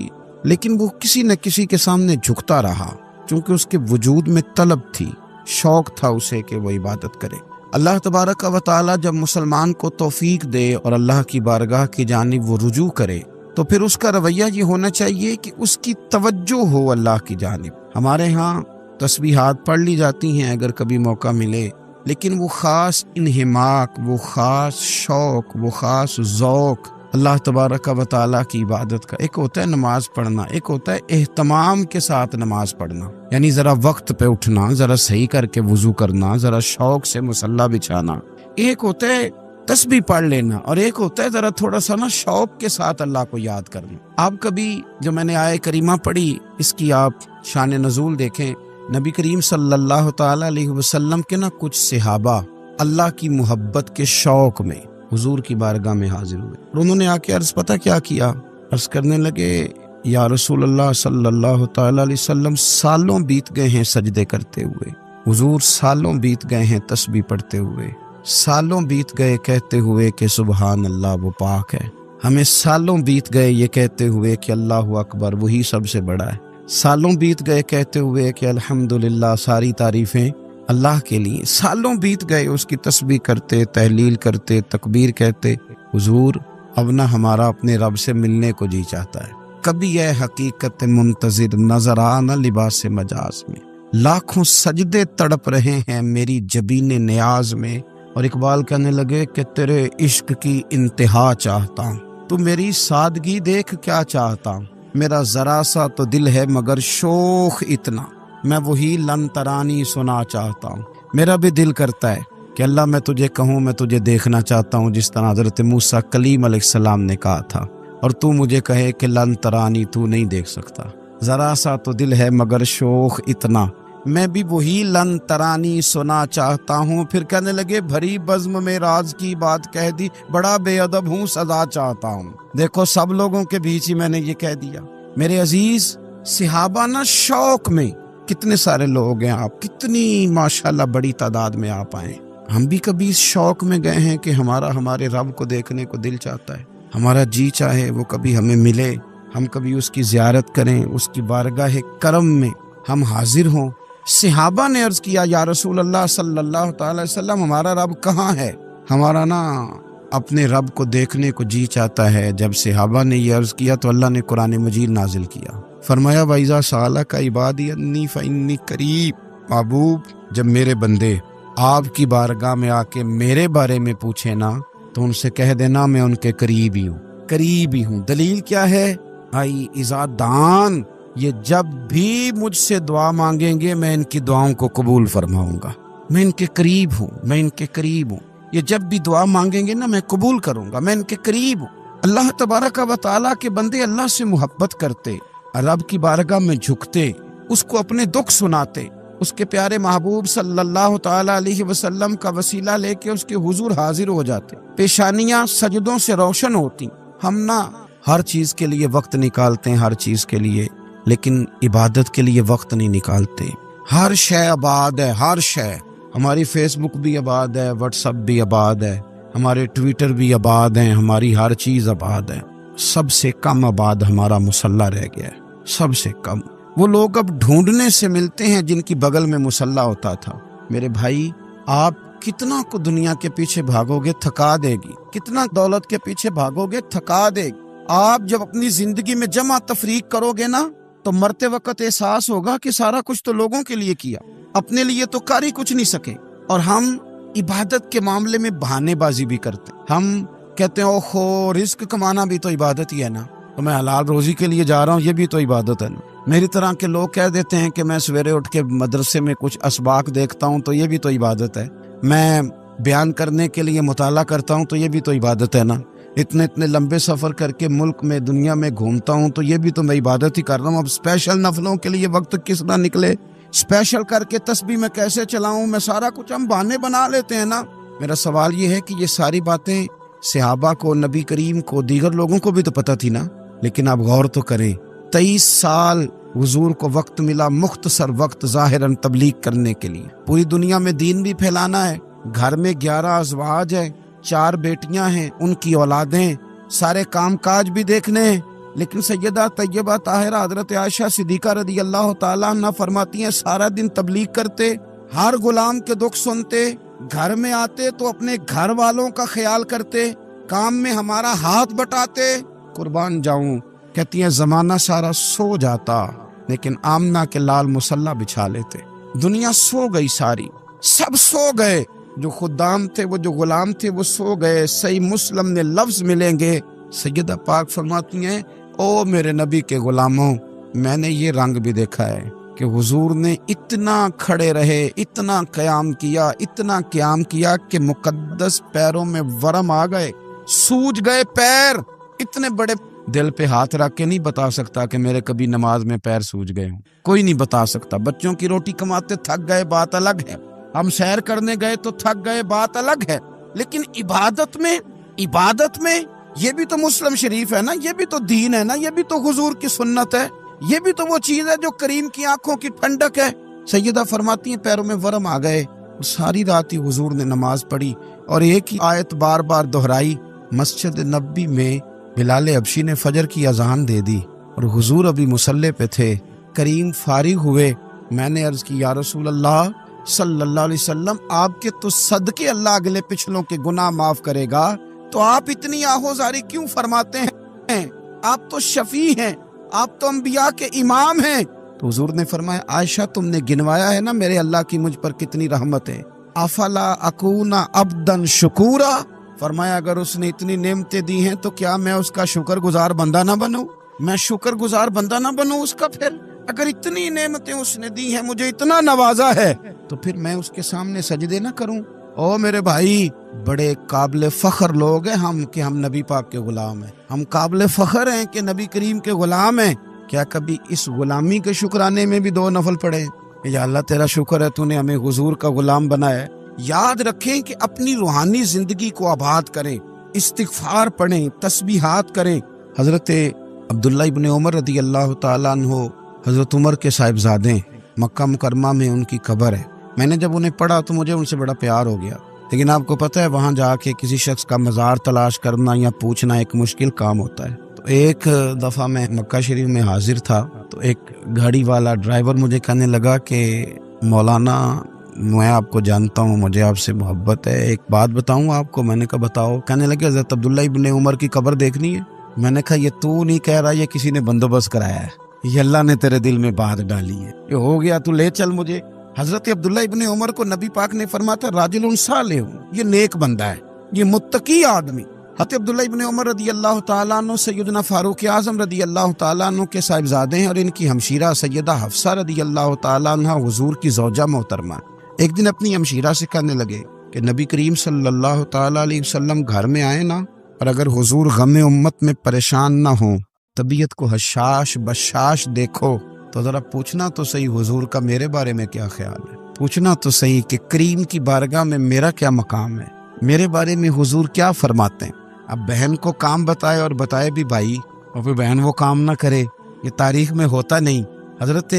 لیکن وہ کسی نہ کسی کے سامنے جھکتا رہا، چونکہ اس کے وجود میں طلب تھی، شوق تھا اسے کہ وہ عبادت کرے۔ اللہ تبارک و تعالیٰ جب مسلمان کو توفیق دے اور اللہ کی بارگاہ کی جانب وہ رجوع کرے تو پھر اس کا رویہ یہ ہونا چاہیے کہ اس کی توجہ ہو اللہ کی جانب۔ ہمارے ہاں تسبیحات پڑھ لی جاتی ہیں اگر کبھی موقع ملے، لیکن وہ خاص انہماک، وہ خاص شوق، وہ خاص ذوق اللہ تبارک و تعالیٰ کی عبادت کا۔ ایک ہوتا ہے نماز پڑھنا، ایک ہوتا ہے اہتمام کے ساتھ نماز پڑھنا، یعنی ذرا وقت پہ اٹھنا، ذرا صحیح کر کے وضو کرنا، ذرا شوق سے مصلی بچھانا۔ ایک ہوتا ہے تسبیح پڑھ لینا، اور ایک ہوتا ہے ذرا تھوڑا سا نا شوق کے ساتھ اللہ کو یاد کرنا۔ آپ کبھی جو میں نے آیت کریمہ پڑھی اس کی آپ شان نزول دیکھیں، نبی کریم صلی اللہ تعالی علیہ وسلم کے نا کچھ صحابہ اللہ کی محبت کے شوق میں حضور کی بارگاہ میں حاضر ہوئے، اور انہوں نے آ کے عرض پتہ کیا کیا؟ عرض کرنے لگے یا رسول اللہ صلی اللہ تعالی علیہ وسلم، سالوں بیت گئے ہیں سجدے کرتے ہوئے، حضور سالوں بیت گئے ہیں تسبیح پڑھتے ہوئے، سالوں بیت گئے کہتے ہوئے کہ سبحان اللہ وہ پاک ہے، ہمیں سالوں بیت گئے یہ کہتے ہوئے کہ اللہ اکبر وہی سب سے بڑا ہے، سالوں بیت گئے کہتے ہوئے کہ الحمدللہ ساری تعریفیں اللہ کے لیے، سالوں بیت گئے اس کی تسبیح کرتے، تحلیل کرتے، تکبیر کہتے۔ حضور اب نہ ہمارا اپنے رب سے ملنے کو جی چاہتا ہے، کبھی یہ حقیقت منتظر نظر آنا لباس مجاز میں، لاکھوں سجدے تڑپ رہے ہیں میری جبین نیاز میں۔ اور اقبال کہنے لگے کہ تیرے عشق کی انتہا چاہتا ہوں، تو میری سادگی دیکھ کیا چاہتا ہوں، میرا ذرا سا تو دل ہے مگر شوق اتنا، میں وہی لن ترانی سنا چاہتا ہوں۔ میرا بھی دل کرتا ہے کہ اللہ میں تجھے کہوں، میں تجھے دیکھنا چاہتا ہوں جس طرح حضرت موسیٰ کلیم علیہ السلام نے کہا تھا، اور تو مجھے کہے کہ لن ترانی، تو نہیں دیکھ سکتا، ذرا سا تو دل ہے مگر شوق اتنا، میں بھی وہی لن ترانی سنا چاہتا ہوں۔ پھر کہنے لگے بھری بزم میں راز کی بات کہہ دی، بڑا بے ادب ہوں سزا چاہتا ہوں۔ دیکھو سب لوگوں کے بیچ ہی میں نے یہ کہہ دیا۔ میرے عزیز صحابہ نا شوق میں، کتنے سارے لوگ ہیں، آپ کتنی ماشاءاللہ بڑی تعداد میں آپ آئے، ہم بھی کبھی اس شوق میں گئے ہیں کہ ہمارے رب کو دیکھنے کو دل چاہتا ہے، ہمارا جی چاہے وہ کبھی ہمیں ملے، ہم کبھی اس کی زیارت کریں، اس کی بارگاہ کرم میں ہم حاضر ہوں۔ صحابہ نے عرض کیا یا رسول اللہ صلی اللہ تعالی علیہ وسلم، ہمارا رب کہاں ہے؟ ہمارا نا اپنے رب کو دیکھنے کو جی چاہتا ہے۔ جب صحابہ نے یہ عرض کیا تو اللہ نے قرآن مجید نازل کیا، فرمایا وَإِذَا سَأَلَكَ عِبَادِي عَنِّي فَإِنِّي قَرِيبٌ، محبوب جب میرے بندے آپ کی بارگاہ میں آ کے میرے بارے میں پوچھے نا تو ان سے کہہ دینا میں ان کے قریب ہی ہوں، قریب ہی ہوں۔ دلیل کیا ہے؟ آئی اذا دان، یہ جب بھی مجھ سے دعا مانگیں گے میں ان کی دعاؤں کو قبول فرماؤں گا، میں ان کے قریب ہوں، میں ان کے قریب ہوں۔ یہ جب بھی دعا مانگیں گے نا میں قبول کروں گا، میں ان کے قریب ہوں۔ اللہ تبارک و تعالیٰ کے بندے اللہ سے محبت کرتے، رب کی بارگاہ میں جھکتے، اس کو اپنے دکھ سناتے، اس کے پیارے محبوب صلی اللہ تعالی علیہ وسلم کا وسیلہ لے کے اس کے حضور حاضر ہو جاتے، پیشانیاں سجدوں سے روشن ہوتی۔ ہم نہ ہر چیز کے لیے وقت نکالتے ہیں، ہر چیز کے لیے، لیکن عبادت کے لیے وقت نہیں نکالتے۔ ہر شے آباد ہے، ہر شے ہماری فیس بک بھی آباد ہے، واٹس ایپ بھی آباد ہے، ہمارے ٹویٹر بھی آباد ہیں، ہماری ہر چیز آباد ہے. سب سے کم آباد ہمارا مصلی رہ گیا ہے، سب سے کم. وہ لوگ اب ڈھونڈنے سے ملتے ہیں جن کی بغل میں مصلی ہوتا تھا. میرے بھائی، آپ کتنا کو دنیا کے پیچھے بھاگو گے تھکا دے گی، کتنا دولت کے پیچھے بھاگو گے تھکا دے گی. آپ جب اپنی زندگی میں جمع تفریق کرو گے نا تو مرتے وقت احساس ہوگا کہ سارا کچھ تو لوگوں کے لیے کیا، اپنے لیے تو کر ہی کچھ نہیں سکے. اور ہم عبادت کے معاملے میں بہانے بازی بھی کرتے ہیں. ہم کہتے ہیں اوہو رزق کمانا بھی تو عبادت ہی ہے نا، تو میں حلال روزی کے لیے جا رہا ہوں، یہ بھی تو عبادت ہے نا. میری طرح کے لوگ کہہ دیتے ہیں کہ میں سویرے اٹھ کے مدرسے میں کچھ اسباق دیکھتا ہوں تو یہ بھی تو عبادت ہے. میں بیان کرنے کے لیے مطالعہ کرتا ہوں تو یہ بھی تو عبادت ہے نا. اتنے لمبے سفر کر کے ملک میں دنیا میں گھومتا ہوں تو یہ بھی تو میں عبادت ہی کر رہا ہوں. اب اسپیشل نفلوں کے لیے وقت کس طرح نکلے، اسپیشل کر کے تسبیح میں کیسے چلاؤں، میں سارا کچھ ہم بہانے بنا لیتے ہیں نا. میرا سوال یہ ہے کہ یہ ساری باتیں صحابہ کو، نبی کریم کو، دیگر لوگوں کو بھی تو پتہ تھی نا. لیکن آپ غور تو کریں، 23 سال حضور کو وقت ملا، مختصر وقت ظاہراً تبلیغ کرنے کے لیے. پوری دنیا میں دین بھی پھیلانا ہے. گھر میں 11 ازواج ہیں، 4 بیٹیاں ہیں، ان کی اولادیں، سارے کام کاج بھی دیکھنے ہیں. لیکن سیدہ طیبہ طاہرہ حضرت عائشہ صدیقہ رضی اللہ تعالیٰ عنہ فرماتی ہیں سارا دن تبلیغ کرتے، ہر غلام کے دکھ سنتے، گھر میں آتے تو اپنے گھر والوں کا خیال کرتے، کام میں ہمارا ہاتھ بٹاتے. قربان جاؤں، کہتی ہیں زمانہ سارا سو جاتا لیکن آمنہ کے لال مصلی بچھا لیتے. دنیا سو گئی، ساری سب سو گئے، جو خدام تھے، وہ جو غلام تھے، وہ سو گئے. صحیح مسلم میں لفظ ملیں گے، سیدہ پاک فرماتی ہیں او میرے نبی کے غلاموں، میں نے یہ رنگ بھی دیکھا ہے کہ حضور نے اتنا کھڑے رہے، اتنا قیام کیا، اتنا قیام کیا کہ مقدس پیروں میں ورم آ گئے، سوج گئے پیر. اتنے بڑے دل پہ ہاتھ رکھ کے نہیں بتا سکتا کہ میرے کبھی نماز میں پیر سوج گئے ہوں، کوئی نہیں بتا سکتا. بچوں کی روٹی کماتے تھک گئے، بات الگ ہے. ہم سیر کرنے گئے تو تھک گئے، بات الگ ہے. لیکن عبادت میں یہ بھی تو مسلم شریف ہے نا، یہ بھی تو دین ہے نا، یہ بھی تو حضور کی سنت ہے، یہ بھی تو وہ چیز ہے جو کریم کی آنکھوں کی ٹھنڈک ہے. سیدہ فرماتی ہیں پیروں میں ورم آ گئے. ساری رات ہی حضور نے نماز پڑھی اور ایک ہی آیت بار بار دہرائی. مسجد نبی میں بلال حبشی نے فجر کی اذان دے دی اور حضور ابھی مصلی پہ تھے. کریم فارغ ہوئے. میں نے عرض کی یا رسول اللہ صلی اللہ علیہ وسلم، آپ کے تو صدقے اللہ اگلے پچھلوں کے گناہ معاف کرے گا، تو آپ اتنی آہوزاری کیوں فرماتے ہیں؟ آپ تو شفیع ہیں، آپ تو انبیاء کے امام ہیں. تو حضور نے فرمایا عائشہ تم نے گنوایا ہے نا میرے اللہ کی مجھ پر کتنی رحمت ہے. افلا اکون عبدا شکورا، فرمایا اگر اس نے اتنی نعمتیں دی ہیں تو کیا میں اس کا شکر گزار بندہ نہ بنوں؟ میں شکر گزار بندہ نہ بنوں اس کا؟ پھر اگر اتنی نعمتیں اس نے دی ہیں، مجھے اتنا نوازا ہے، تو پھر میں اس کے سامنے سجدے نہ کروں؟ او میرے بھائی، بڑے قابل فخر لوگ ہیں ہم کہ ہم نبی پاک کے غلام ہیں. ہم قابل فخر ہیں کہ نبی کریم کے غلام ہیں. کیا کبھی اس غلامی کے شکرانے میں بھی 2 نفل پڑھے کہ یا اللہ تیرا شکر ہے تو نے ہمیں حضور کا غلام بنایا ہے؟ یاد رکھیں کہ اپنی روحانی زندگی کو آباد کریں، استغفار پڑھیں، تسبیحات کریں. حضرت عبداللہ ابن عمر رضی اللہ تعالیٰ عنہ حضرت عمر کے صاحبزادے، مکہ مکرمہ میں ان کی قبر ہے. میں نے جب انہیں پڑھا تو مجھے ان سے بڑا پیار ہو گیا. لیکن آپ کو پتہ ہے وہاں جا کے کسی شخص کا مزار تلاش کرنا یا پوچھنا ایک مشکل کام ہوتا ہے. تو ایک دفعہ میں مکہ شریف میں حاضر تھا تو ایک گاڑی والا ڈرائیور مجھے کہنے لگا کہ مولانا میں آپ کو جانتا ہوں، مجھے آپ سے محبت ہے، ایک بات بتاؤں آپ کو؟ میں نے کہا بتاؤ. کہنے لگے حضرت عبداللہ ابن عمر کی قبر دیکھنی ہے. میں نے کہا یہ تو نہیں کہہ رہا، یہ کسی نے بندوبست کرایا ہے، یہ اللہ نے تیرے دل میں بات ڈالی ہے، یہ ہو گیا تو لے چل مجھے. حضرت عبداللہ ابن عمر کو نبی پاک نے فرمایا راجل صالح، یہ نیک بندہ ہے، یہ متقی آدمی. حضرت عبداللہ ابن عمر رضی اللہ تعالیٰ عنہ سیدنا فاروق اعظم رضی اللہ تعالیٰ عنہ کے صاحبزادے ہیں اور ان کی ہمشیرہ سیدہ حفصہ رضی اللہ تعالیٰ عنہ حضور کی زوجہ محترمہ. ایک دن اپنی ہمشیرہ سے کہنے لگے کہ نبی کریم صلی اللہ تعالیٰ علیہ وسلم گھر میں آئے نا، اور اگر حضور غم امت میں پریشان نہ ہوں، طبیعت کو حشاش بشاش دیکھو تو ذرا پوچھنا تو صحیح حضور کا میرے بارے میں کیا خیال ہے، پوچھنا تو صحیح کہ کریم کی بارگاہ میں میرا کیا مقام ہے، میرے بارے میں حضور کیا فرماتے ہیں. اب بہن کو کام بتائے اور بتائے بھی بھائی، اور پھر بہن وہ کام نہ کرے، یہ تاریخ میں ہوتا نہیں. حضرت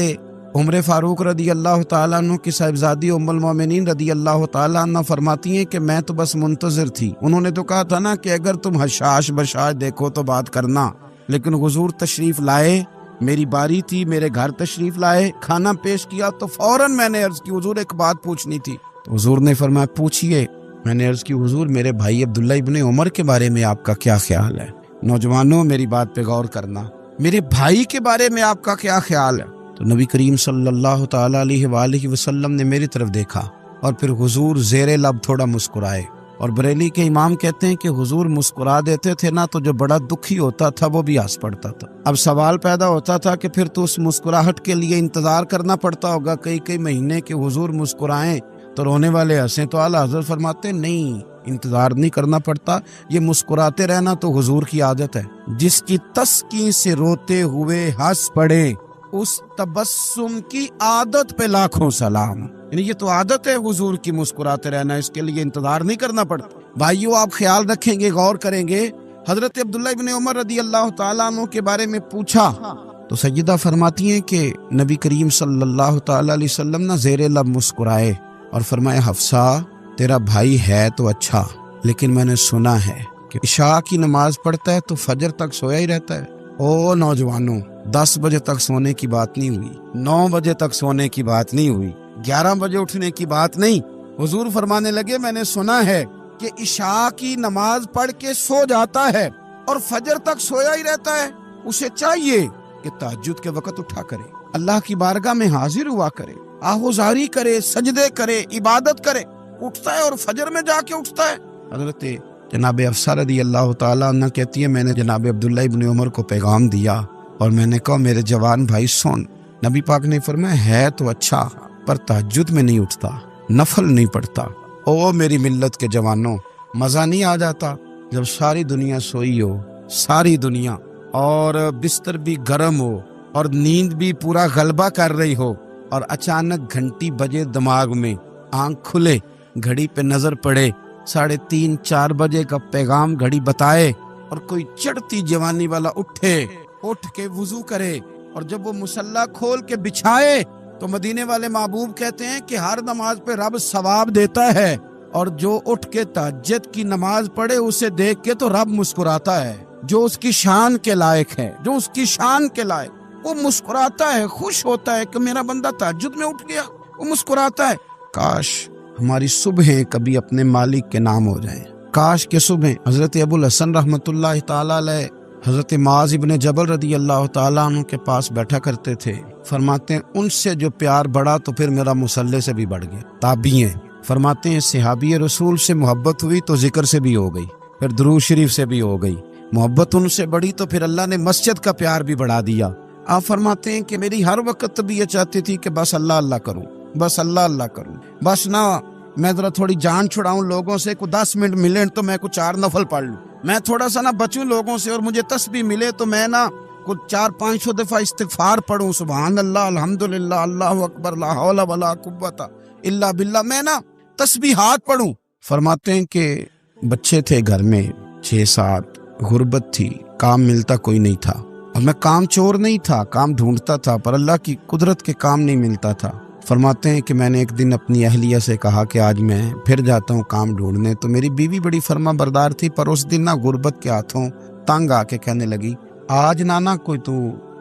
عمر فاروق رضی اللہ تعالیٰ عنہ کی صاحبزادی ام المومنین رضی اللہ تعالیٰ عنہ فرماتی ہیں کہ میں تو بس منتظر تھی. انہوں نے تو کہا تھا نا کہ اگر تم حشاش بشاش دیکھو تو بات کرنا، لیکن حضور تشریف لائے، میری باری تھی، میرے گھر تشریف لائے، کھانا پیش کیا تو فوراً میں نے عرض کی حضور ایک بات پوچھنی تھی. تو حضور نے فرمایا پوچھئے. میں نے عرض کی حضور میرے بھائی عبداللہ ابن عمر کے بارے میں آپ کا کیا خیال ہے؟ نوجوانوں میری بات پہ غور کرنا، میرے بھائی کے بارے میں آپ کا کیا خیال ہے؟ تو نبی کریم صلی اللہ تعالیٰ علیہ وآلہ وسلم نے میری طرف دیکھا اور پھر حضور زیر لب تھوڑا مسکرائے. اور بریلی کے امام کہتے ہیں کہ حضور مسکرا دیتے تھے نا تو جو بڑا دکھی ہوتا تھا وہ بھی ہنس پڑتا تھا. اب سوال پیدا ہوتا تھا کہ پھر تو اس مسکراہٹ کے لیے انتظار کرنا پڑتا ہوگا کئی مہینے کہ حضور مسکرائیں تو رونے والے ہنسیں. تو اعلیٰ حضرت فرماتے نہیں، انتظار نہیں کرنا پڑتا، یہ مسکراتے رہنا تو حضور کی عادت ہے. جس کی تسکین سے روتے ہوئے ہنس پڑے اس تبسم کی عادت پہ لاکھوں سلام. یعنی یہ تو عادت ہے حضور کی مسکراتے رہنا، اس کے لیے انتظار نہیں کرنا پڑتا. بھائیو آپ خیال رکھیں گے، غور کریں گے. حضرت عبداللہ ابن عمر رضی اللہ تعالیٰ عنہ کے بارے میں پوچھا تو سیدہ فرماتی ہیں کہ نبی کریم صلی اللہ تعالیٰ علیہ وسلم نہ زیر لب مسکرائے اور فرمایا حفصہ تیرا بھائی ہے تو اچھا، لیکن میں نے سنا ہے کہ عشاء کی نماز پڑھتا ہے تو فجر تک سویا ہی رہتا ہے. او نوجوانوں، 10 بجے تک سونے کی بات نہیں ہوئی، 9 بجے تک سونے کی بات نہیں ہوئی، 11 بجے اٹھنے کی بات نہیں. حضور فرمانے لگے میں نے سنا ہے کہ عشاء کی نماز پڑھ کے سو جاتا ہے اور فجر تک سویا ہی رہتا ہے. اسے چاہیے کہ تہجد کے وقت اٹھا کرے، اللہ کی بارگاہ میں حاضر ہوا کرے، آہوزاری کرے، سجدے کرے، عبادت کرے. اٹھتا ہے اور فجر میں جا کے اٹھتا ہے. حضرت جناب حفصہ رضی اللہ تعالیٰ عنہ کہتی ہے میں نے جناب عبداللہ ابن عمر کو پیغام دیا اور میں نے کہا میرے جوان بھائی سن. نبی پاک نے فرمایا ہے تو اچھا پر تہجد میں نہیں اٹھتا، نفل نہیں پڑھتا. او میری ملت کے جوانوں، مزہ نہیں آ جاتا جب ساری دنیا سوئی ہو، ساری دنیا، اور بستر بھی گرم ہو اور نیند بھی پورا غلبہ کر رہی ہو، اور اچانک گھنٹی بجے دماغ میں، آنکھ کھلے، گھڑی پہ نظر پڑے، 3:30 4 بجے کا پیغام گھڑی بتائے اور کوئی چڑھتی جوانی والا اٹھ کے وضو کرے اور جب وہ مصلی کھول کے بچھائے تو مدینے والے محبوب کہتے ہیں کہ ہر نماز پہ رب ثواب دیتا ہے، اور جو اٹھ کے تہجد کی نماز پڑھے اسے دیکھ کے تو رب مسکراتا ہے. جو اس کی شان کے لائق ہے، جو اس کی شان کے لائق، وہ مسکراتا ہے، خوش ہوتا ہے کہ میرا بندہ تہجد میں اٹھ گیا، وہ مسکراتا ہے. کاش ہماری صبحیں کبھی اپنے مالک کے نام ہو جائیں. کاش کے صبح حضرت ابو الحسن رحمۃ اللہ تعالیٰ علیہ حضرت معاذ ابن جبل رضی اللہ تعالیٰ عنہ کے پاس بیٹھا کرتے تھے. فرماتے ہیں ان سے جو پیار بڑھا تو پھر میرا مصلی سے بھی بڑھ گیا. تابعی ہیں، فرماتے ہیں صحابی رسول سے محبت ہوئی تو ذکر سے بھی ہو گئی، پھر درود شریف سے بھی ہو گئی. محبت ان سے بڑھی تو پھر اللہ نے مسجد کا پیار بھی بڑھا دیا. آپ فرماتے ہیں کہ میری ہر وقت طبیعت چاہتی تھی کہ بس اللہ اللہ کروں، بس اللہ اللہ کروں، بس نہ میں ذرا تھوڑی جان چھڑاؤں لوگوں سے، کو 10 منٹ ملے تو میں کچھ 4 نفل پڑھ لوں، میں تھوڑا سا نہ بچوں لوگوں سے، اور مجھے تسبیح ملے تو میں نہ کچھ 400-500 دفعہ استغفار پڑھوں، سبحان اللہ، الحمدللہ، اللہ اکبر، لا حول ولا قوت الا باللہ، میں نہ تسبیحات پڑھوں. فرماتے ہیں کہ بچے تھے گھر میں 6-7، غربت تھی، کام ملتا کوئی نہیں تھا، اور میں کام چور نہیں تھا، کام ڈھونڈتا تھا، پر اللہ کی قدرت کے کام نہیں ملتا تھا. فرماتے ہیں کہ میں نے ایک دن اپنی اہلیہ سے کہا کہ آج میں پھر جاتا ہوں کام ڈھونڈنے. تو میری بیوی بڑی فرما بردار تھی، پر اس دن نہ غربت کے ہاتھوں تنگ آ کے کہنے لگی آج نانا کوئی تو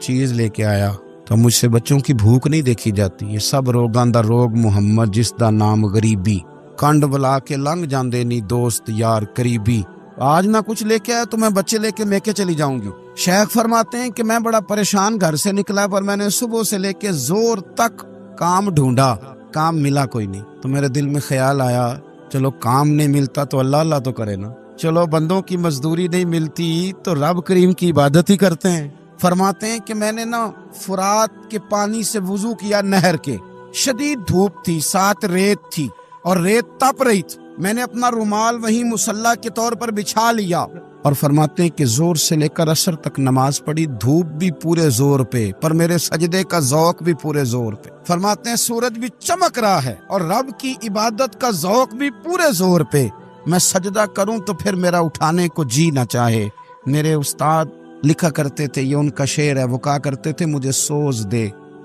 چیز لے کے آیا. تو مجھ سے بچوں کی بھوک نہیں دیکھی جاتی، یہ سب روگاں دا روگ محمد جس دا نام غریبی، کنڈ بلا کے لنگ جاندے نہیں دوست یار قریبی. آج نہ کچھ لے کے آیا تو میں بچے لے کے میکے چلی جاؤں گی. شیخ فرماتے ہیں کہ میں بڑا پریشان گھر سے نکلا، پر میں نے صبح سے لے کے زور تک کام ڈھونڈا، کام ملا کوئی نہیں. تو میرے دل میں خیال آیا چلو کام نہیں ملتا تو اللہ اللہ تو کرے نا، چلو بندوں کی مزدوری نہیں ملتی تو رب کریم کی عبادت ہی کرتے ہیں. فرماتے ہیں کہ میں نے نا فرات کے پانی سے وضو کیا، نہر کے، شدید دھوپ تھی، ساتھ ریت تھی اور ریت تپ رہی تھی. میں نے اپنا رومال وہیں مصلی کے طور پر بچھا لیا، اور فرماتے ہیں کہ زور سے لے کر عصر تک نماز پڑھی، دھوپ بھی پورے زور پہ، پر میرے سجدے کا ذوق بھی پورے زور پہ. فرماتے ہیں سورج بھی چمک رہا ہے اور رب کی عبادت کا ذوق بھی پورے زور پہ. میں سجدہ کروں تو پھر میرا اٹھانے کو جی نہ چاہے. میرے استاد لکھا کرتے تھے، یہ ان کا شعر ہے، وہ کہا کرتے تھے مجھے سوز دے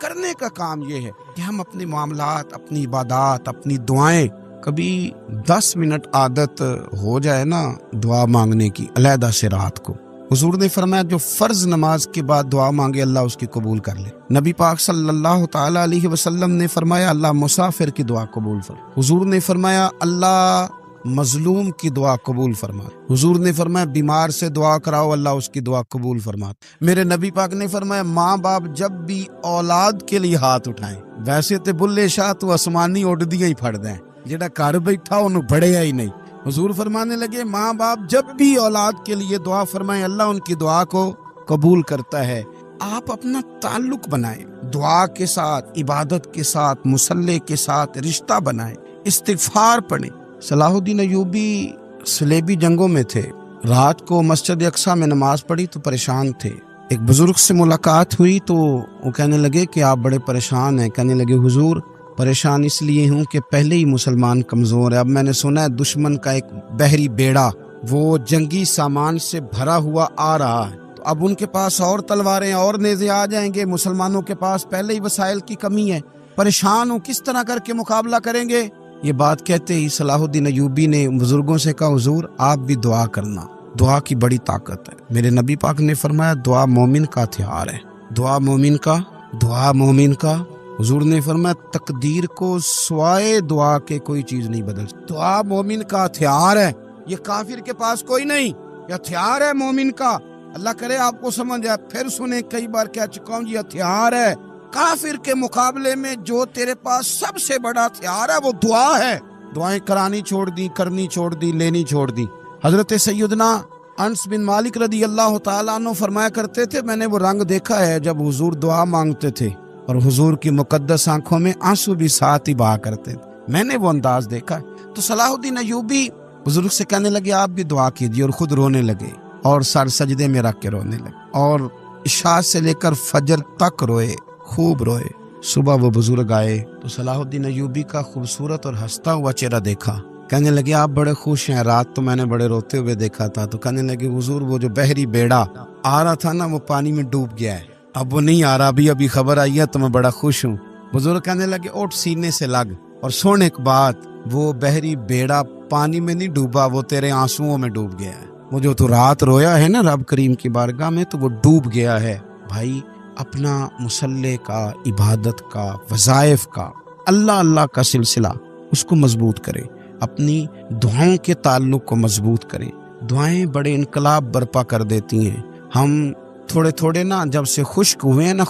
کرنے کا کام یہ ہے کہ ہم اپنے معاملات، اپنی عبادات، اپنی دعائیں، کبھی 10 منٹ عادت ہو جائے نا دعا مانگنے کی علیحدہ سے رات کو. حضور نے فرمایا جو فرض نماز کے بعد دعا مانگے اللہ اس کی قبول کر لے. نبی پاک صلی اللہ تعالی علیہ وسلم نے فرمایا اللہ مسافر کی دعا قبول فرما. حضور نے فرمایا اللہ مظلوم کی دعا قبول فرما. حضور نے فرمایا بیمار سے دعا کراؤ اللہ اس کی دعا قبول فرما. میرے نبی پاک نے فرمایا ماں باپ جب بھی اولاد کے لیے ہاتھ اٹھائیں، ویسے تے بلے شاہ تو آسمانی اڈدیاں ہی پھڑ دیں، جڑا گھر بیٹھا انہوں بڑھیا ہی نہیں. حضور فرمانے لگے ماں باپ جب بھی اولاد کے لیے دعا فرمائیں اللہ ان کی دعا کو قبول کرتا ہے. آپ اپنا تعلق بنائیں، دعا کے ساتھ، عبادت کے ساتھ، مصلی کے ساتھ رشتہ بنائیں، استغفار پڑھیں. صلاح الدین ایوبی صلیبی جنگوں میں تھے، رات کو مسجد اقصی میں نماز پڑھی تو پریشان تھے. ایک بزرگ سے ملاقات ہوئی تو وہ کہنے لگے کہ آپ بڑے پریشان ہیں. کہنے لگے حضور پریشان اس لیے ہوں کہ پہلے ہی مسلمان کمزور ہے، اب میں نے سنا ہے دشمن کا ایک بحری بیڑا وہ جنگی سامان سے بھرا ہوا آ رہا ہے، تو اب ان کے پاس اور تلواریں اور نیزے آ جائیں گے، مسلمانوں کے پاس پہلے ہی وسائل کی کمی ہے، پریشان ہوں کس طرح کر کے مقابلہ کریں گے. یہ بات کہتے ہی صلاح الدین ایوبی نے بزرگوں سے کہا حضور آپ بھی دعا کرنا، دعا کی بڑی طاقت ہے. میرے نبی پاک نے فرمایا دعا مومن کا ہتھیار ہے، دعا مومن کا. حضور نے فرمایا تقدیر کو سوائے دعا کے کوئی چیز نہیں بدل سکتی. دعا مومن کا ہتھیار ہے، یہ کافر کے پاس کوئی نہیں، یہ ہتھیار ہے مومن کا. اللہ کرے آپ کو سمجھ آئے. پھر سنیں کئی بار کہہ چکا ہوں یہ ہتھیار ہے. کافر کے مقابلے میں جو تیرے پاس سب سے بڑا ہتھیار ہے وہ دعا ہے. دعائیں کرانی چھوڑ دی، کرنی چھوڑ دی، لینی چھوڑ دی. حضرت سیدنا انس بن مالک رضی اللہ تعالیٰ عنہ فرمایا کرتے تھے میں نے وہ رنگ دیکھا ہے جب حضور دعا مانگتے تھے اور حضور کی مقدس آنکھوں میں آنسو بھی ساتھ ہی بہا کرتے تھے، میں نے وہ انداز دیکھا ہے. تو صلاح الدین ایوبی بزرگ سے کہنے لگے آپ بھی دعا کیجیے، اور خود رونے لگے اور سر سجدے میں رکھ کے رونے لگے، اور عشاء سے لے کر فجر تک روئے، خوب روئے. صبح وہ بزرگ آئے تو صلاح الدین ایوبی کا خوبصورت اور ہنستا ہوا چہرہ دیکھا. کہنے لگے آپ بڑے خوش ہیں، رات تو میں نے بڑے روتے ہوئے دیکھا تھا. تو کہنے لگے حضور وہ جو بحری بیڑا آ رہا تھا نا وہ پانی میں ڈوب گیا ہے، اب وہ نہیں آ رہا، ابھی خبر آئی ہے تو میں بڑا خوش ہوں. بزرگ کہنے لگے اٹھ سینے سے لگ اور سن ایک بات، وہ بحری بیڑا پانی میں نہیں ڈوبا، وہ تیرے آنسوؤں میں ڈوب گیا ہے. وہ جو تو رات رویا ہے نا رب کریم کی بارگاہ میں تو وہ ڈوب گیا ہے. بھائی اپنا مصلی کا، عبادت کا، وظائف کا، اللہ کا سلسلہ اس کو مضبوط کرے، اپنی دعاؤں کے تعلق کو مضبوط کرے. دعائیں بڑے انقلاب برپا کر دیتی ہیں. ہم تھوڑے نا جب سے خشک ہوئے ہیں نا،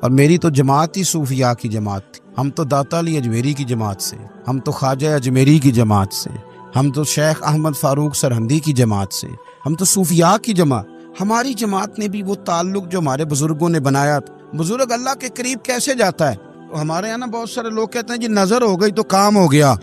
اور میری تو جماعت ہی صوفیاء کی جماعت تھی. ہم تو داتا علی اجمیری کی جماعت سے، ہم تو خواجہ اجمیری کی جماعت سے، ہم تو شیخ احمد فاروق سرہندی کی جماعت سے، ہم تو صوفیاء کی جماعت. ہماری جماعت نے بھی وہ تعلق جو ہمارے بزرگوں نے بنایا تھا. بزرگ اللہ کے قریب کیسے جاتا ہے؟ تو ہمارے یہاں نا بہت سارے لوگ کہتے ہیں جی نظر ہو گئی تو کام ہو گیا.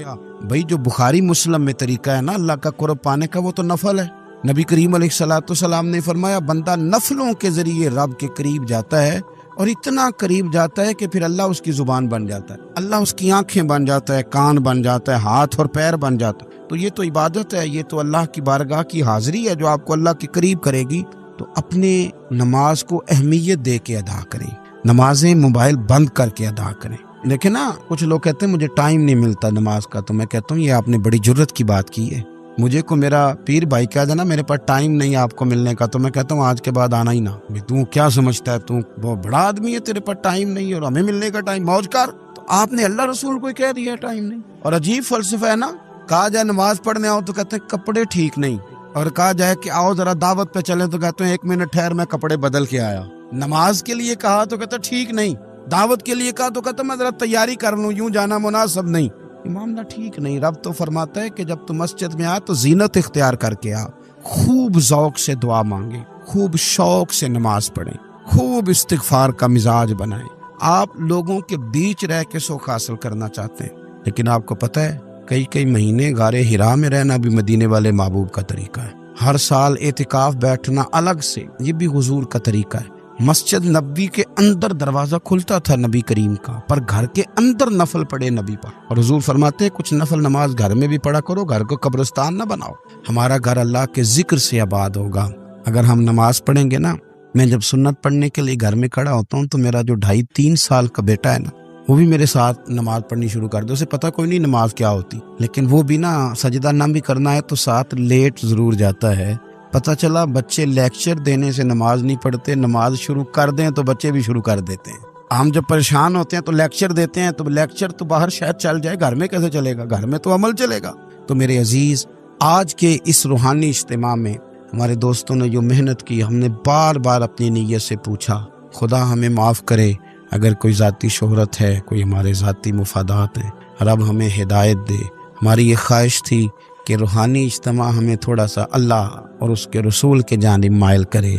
بھائی جو بخاری مسلم میں طریقہ ہے نا اللہ کا قرب پانے کا وہ تو نفل ہے. نبی کریم علیہ الصلوۃ والسلام نے فرمایا بندہ نفلوں کے ذریعے رب کے قریب جاتا ہے، اور اتنا قریب جاتا ہے کہ پھر اللہ اس کی زبان بن جاتا ہے، اللہ اس کی آنکھیں بن جاتا ہے، کان بن جاتا ہے، ہاتھ اور پیر بن جاتا ہے. تو یہ تو عبادت ہے، یہ تو اللہ کی بارگاہ کی حاضری ہے جو آپ کو اللہ کے قریب کرے گی. تو اپنے نماز کو اہمیت دے کے ادا کریں، نمازیں موبائل بند کر کے ادا کریں. لیکن نا کچھ لوگ کہتے ہیں مجھے ٹائم نہیں ملتا نماز کا، تو میں کہتا ہوں یہ آپ نے بڑی جرت کی بات کی ہے. مجھے کو میرا پیر بھائی کہہ دینا میرے پاس ٹائم نہیں آپ کو ملنے کا، تو میں کہتا ہوں آج کے بعد آنا ہی نہ. تو کیا سمجھتا ہے تو بہت بڑا آدمی ہے، تیرے پاس ٹائم نہیں اور ہمیں ملنے کا ٹائم، موج کر. تو آپ نے اللہ رسول کو کہہ دیا ٹائم نہیں. اور عجیب فلسفہ ہے نا، کہا جائے نماز پڑھنے آؤ تو کہتے ہیں کپڑے ٹھیک نہیں، اور کہا جائے کہ آؤ ذرا دعوت پہ چلیں تو کہتے ہیں 1 منٹ ٹھہر میں کپڑے بدل کے آیا. نماز کے لیے کہا تو کہتا ٹھیک نہیں، دعوت کے لیے کہا تو کہتا میں ذرا تیاری کر لوں، یوں جانا مناسب نہیں. معاملہ ٹھیک نہیں. رب تو فرماتا ہے کہ جب تو مسجد میں آ تو زینت اختیار کر کے آ، خوب ذوق سے دعا مانگے، خوب شوق سے نماز پڑھیں، خوب استغفار کا مزاج بنائیں. آپ لوگوں کے بیچ رہ کے سوکھ حاصل کرنا چاہتے ہیں، لیکن آپ کو پتہ ہے کئی مہینے غار حرا میں رہنا بھی مدینے والے محبوب کا طریقہ ہے. ہر سال اعتکاف بیٹھنا الگ سے یہ بھی حضور کا طریقہ ہے. مسجد نبوی کے اندر دروازہ کھلتا تھا نبی کریم کا، پر گھر کے اندر نفل پڑھے نبی پاک. اور حضور فرماتے ہیں کچھ نفل نماز گھر میں بھی پڑھا کرو، گھر کو قبرستان نہ بناؤ. ہمارا گھر اللہ کے ذکر سے آباد ہوگا. اگر ہم نماز پڑھیں گے نا میں جب سنت پڑھنے کے لیے گھر میں کھڑا ہوتا ہوں تو میرا جو 2.5-3 سال کا بیٹا ہے نا، وہ بھی میرے ساتھ نماز پڑھنی شروع کر دے. اسے پتہ کوئی نہیں نماز کیا ہوتی، لیکن وہ بھی نا سجدہ نہ بھی کرنا ہے تو ساتھ لیٹ ضرور جاتا ہے. پتہ چلا بچے لیکچر دینے سے نماز نہیں پڑھتے، نماز شروع کر دیں تو بچے بھی شروع کر دیتے ہیں. ہم جب پریشان ہوتے ہیں تو لیکچر دیتے ہیں، تو لیکچر تو باہر شاید چل جائے، گھر میں کیسے چلے گا؟ گھر میں تو عمل چلے گا. تو میرے عزیز، آج کے اس روحانی اجتماع میں ہمارے دوستوں نے جو محنت کی، ہم نے بار بار اپنی نیت سے پوچھا خدا ہمیں معاف کرے اگر کوئی ذاتی شہرت ہے، کوئی ہمارے ذاتی مفادات ہیں، رب ہمیں ہدایت دے. ہماری یہ خواہش تھی کہ روحانی اجتماع ہمیں تھوڑا سا اللہ اور اس کے رسول کے جانب مائل کرے.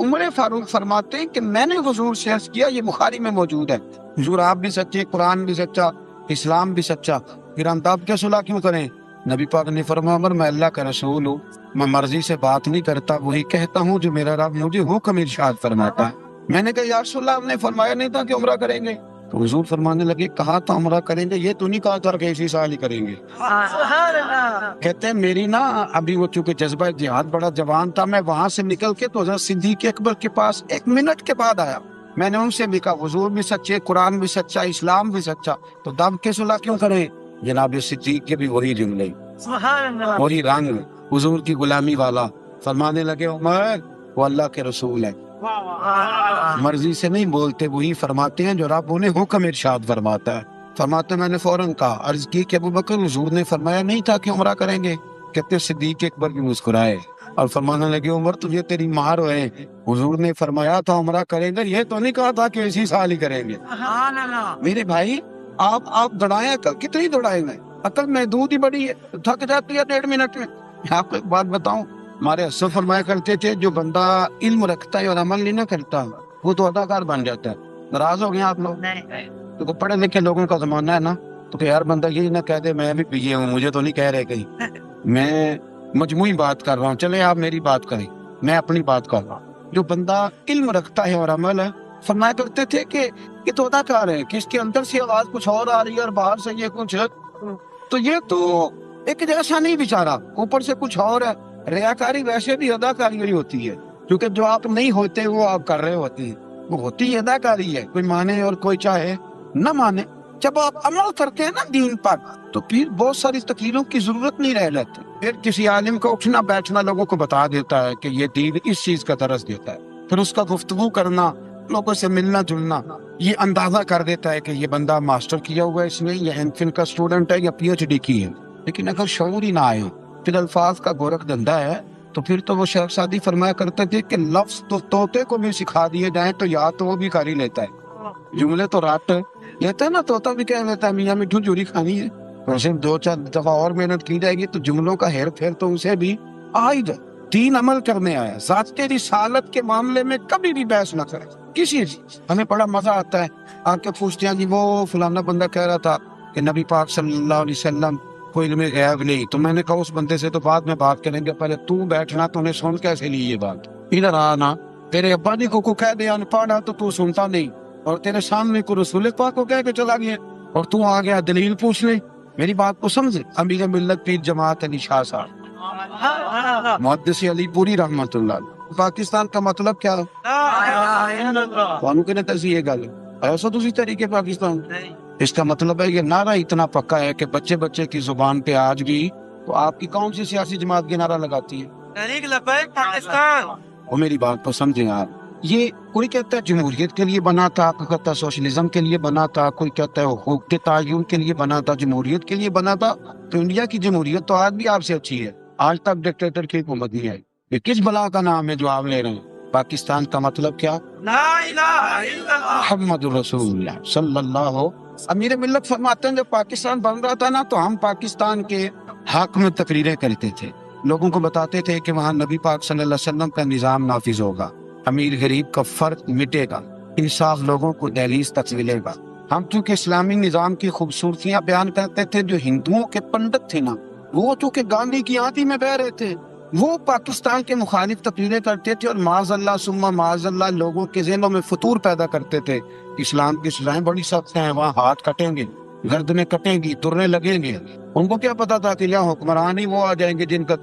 عمر فاروق فرماتے ہیں کہ میں نے حضور سے عرض کیا، یہ بخاری میں موجود ہے، حضور آپ بھی سچے، قرآن بھی سچا، اسلام بھی سچا، پھر ہم تاب کیا صلح کیوں کریں؟ نبی پاک نے فرمایا عمر میں اللہ کا رسول ہوں، میں مرضی سے بات نہیں کرتا، وہی کہتا ہوں جو میرا رب مجھے حکم ارشاد فرماتا ہے. میں نے کہا یا رسول اللہ، ہم نے فرمایا نہیں تھا کہ عمرہ کریں گے. تو حضور فرمانے لگے کہا تھا عمرہ کریں گے، یہ تو نہیں کہا تھا کہ اسی سال ہی کریں گے. کہتے ہیں میری نا ابھی وہ چونکہ جذبہ جہاد بڑا جوان تھا، میں وہاں سے نکل کے تو حضرت صدیق اکبر کے پاس 1 منٹ کے بعد آیا. میں نے ان سے بھی کہا حضور بھی سچے، قرآن بھی سچا، اسلام بھی سچا، تو دب کے صلح کیوں کریں؟ جناب صدیق کے بھی وہی جملے، وہی رنگ، حضور کی غلامی والا. فرمانے لگے عمر وہ اللہ کے رسول ہے، مرضی سے نہیں بولتے، وہی فرماتے ہیں جو رب انہیں حکم ارشاد فرماتا ہے. فرماتے میں نے فوراً کہا، عرض کی کہ ابو بکر حضور نے فرمایا نہیں تھا کہ عمرہ کریں گے. کہتے صدیق اکبر بھی مسکرائے اور فرمانے لگے عمر تجھے تیری مار ہوئے، حضور نے فرمایا تھا عمرہ کریں گے، یہ تو نہیں کہا تھا کہ اسی سال ہی کریں گے. میرے بھائی آپ دوڑائیں، عقل کتنی دوڑائیں گے؟ عقل محدود ہی بڑی ہے، تھک جاتی ہے 1.5 منٹ میں. آپ کو ایک بات بتاؤں، ہمارے اسد فرمایا کرتے تھے جو بندہ علم رکھتا ہے اور عمل نہیں نہ کرتا وہ تو اداکار بن جاتا ہے. ناراض ہو گئے آپ لوگ؟ تو پڑھے لکھے لوگوں کا زمانہ ہے نا، تو کہ ہر بندہ یہی نہ کہہ دے میں بھی پیے ہوں، مجھے تو نہیں کہہ رہے کہیں. میں مجموعی بات کر رہا ہوں، چلے آپ میری بات کریں، میں اپنی بات کر رہا ہوں. جو بندہ علم رکھتا ہے اور عمل ہے، فرمایا کرتے تھے کہ یہ تو اداکار ہے، کہ اس کے اندر سے آواز کچھ اور آ رہی ہے اور باہر سے یہ کچھ ہے، تو یہ تو ایک جیسا نہیں بیچارہ، اوپر سے کچھ اور ہے. ریاکاری ویسے بھی اداکاری ہی ہوتی ہے، کیونکہ جو آپ نہیں ہوتے وہ آپ کر رہے ہوتے ہیں، وہ ہوتی ہے اداکاری ہے. کوئی مانے اور کوئی چاہے نہ مانے. جب آپ عمل کرتے ہیں نا دین پر، تو پھر بہت ساری تقریروں کی ضرورت نہیں رہ جاتی. پھر کسی عالم کو اٹھنا بیٹھنا لوگوں کو بتا دیتا ہے کہ یہ دین اس چیز کا درس دیتا ہے، پھر اس کا گفتگو کرنا، لوگوں سے ملنا جلنا، یہ اندازہ کر دیتا ہے کہ یہ بندہ ماسٹر کیا ہوا ہے اس میں، یا ایم فل کا اسٹوڈنٹ ہے، یا پی ایچ ڈی کی ہے. لیکن اگر شعور ہی نہ آئے ہو، پھر الفاظ کا گورکھ دھندا ہے، تو پھر تو وہ شیخ سعدی فرمایا کرتے تھے کہ لفظ تو طوطے کو بھی سکھا دیے جائیں تو یاد تو وہ بھی کر ہی لیتا ہے. جملے تو رٹ لیتا ہے نا، طوطا بھی کہہ لیتا ہے میاں مٹھو چوری کھانی ہے، اور صرف 2-4 دفعہ اور محنت کی جائے گی تو جملوں کا ہیر پھیر تو اسے بھی آ ہی جائے. دین عمل کرنے آیا، ذات رسالت کے معاملے میں کبھی بھی بحث نہ کرے کسی چیز. ہمیں بڑا مزہ آتا ہے آ کے پوچھتے ہیں جی وہ فلانا بندہ کہہ رہا تھا کہ نبی پاک صلی اللہ علیہ وسلم کو علم غیب نہیں، تو میں نے کہا اس بندے سے تو بعد میں بات کریں گے، پہلے تو بیٹھنا، تو نے سن کیسے لی یہ بات؟ ادھر آنا، تیرے ابا جی کو کہہ دے ان پڑھا تو سنتا نہیں، اور تیرے سامنے کو رسول پاک کو کہہ کے چلا گیا اور تو آ گیا دلیل پوچھ لے. میری بات کو سمجھے. امیر ملت پیر جماعت علی شاہ صاحب محدث علی پوری رحمت اللہ، پاکستان کا مطلب کیا ہے؟ یہ گل ایسا دوسری طریقے پاکستان، اس کا مطلب ہے یہ نعرہ اتنا پکا ہے کہ بچے بچے کی زبان پہ آج بھی تو آپ کی کون سی سیاسی جماعت کی نعرہ لگاتی ہے؟ تحریک لبیک پاکستان. وہ میری بات کو سمجھیں آپ. یہ کوئی کہتا ہے جمہوریت کے لیے بنا تھا، کوئی کہتا ہے سوشلزم کے لیے بنا تھا، کوئی کہتا ہے حقوق کے تعین کے لیے بنا تھا، جمہوریت کے لیے بنا تھا. تو انڈیا کی جمہوریت تو آج بھی آپ سے اچھی ہے، آج تک ڈکٹیٹر کی حکومت نہیں ہے. یہ کس بلا کا نام ہے جو آپ لے رہے ہیں؟ پاکستان کا مطلب کیا؟ لا الہ الا اللہ محمد رسول اللہ صلی اللہ. امیر ملت فرماتے ہیں جب پاکستان بن رہا تھا نا تو ہم پاکستان کے حق میں تقریریں کرتے تھے، لوگوں کو بتاتے تھے کہ وہاں نبی پاک صلی اللہ علیہ وسلم کا نظام نافذ ہوگا، امیر غریب کا فرق مٹے گا، انصاف لوگوں کو دہلیز تک ملے گا. ہم چونکہ اسلامی نظام کی خوبصورتیاں بیان کرتے تھے، جو ہندوؤں کے پنڈت تھے نا وہ چونکہ گاندھی کی آندھی میں بہ رہے تھے، وہ پاکستان کے مخالف تقریریں کرتے تھے اور معاذ اللہ ثم معاذ اللہ لوگوں کے ذہنوں میں فطور پیدا کرتے تھے. اسلام کی سزائیں بڑی سخت ہیں، وہاں ہاتھ کٹیں گے، گردنیں کٹیں گی، ترنے لگیں گے. ان کو کیا پتا تھا کہ یہاں حکمران ہی وہ آ جائیں گے جن کا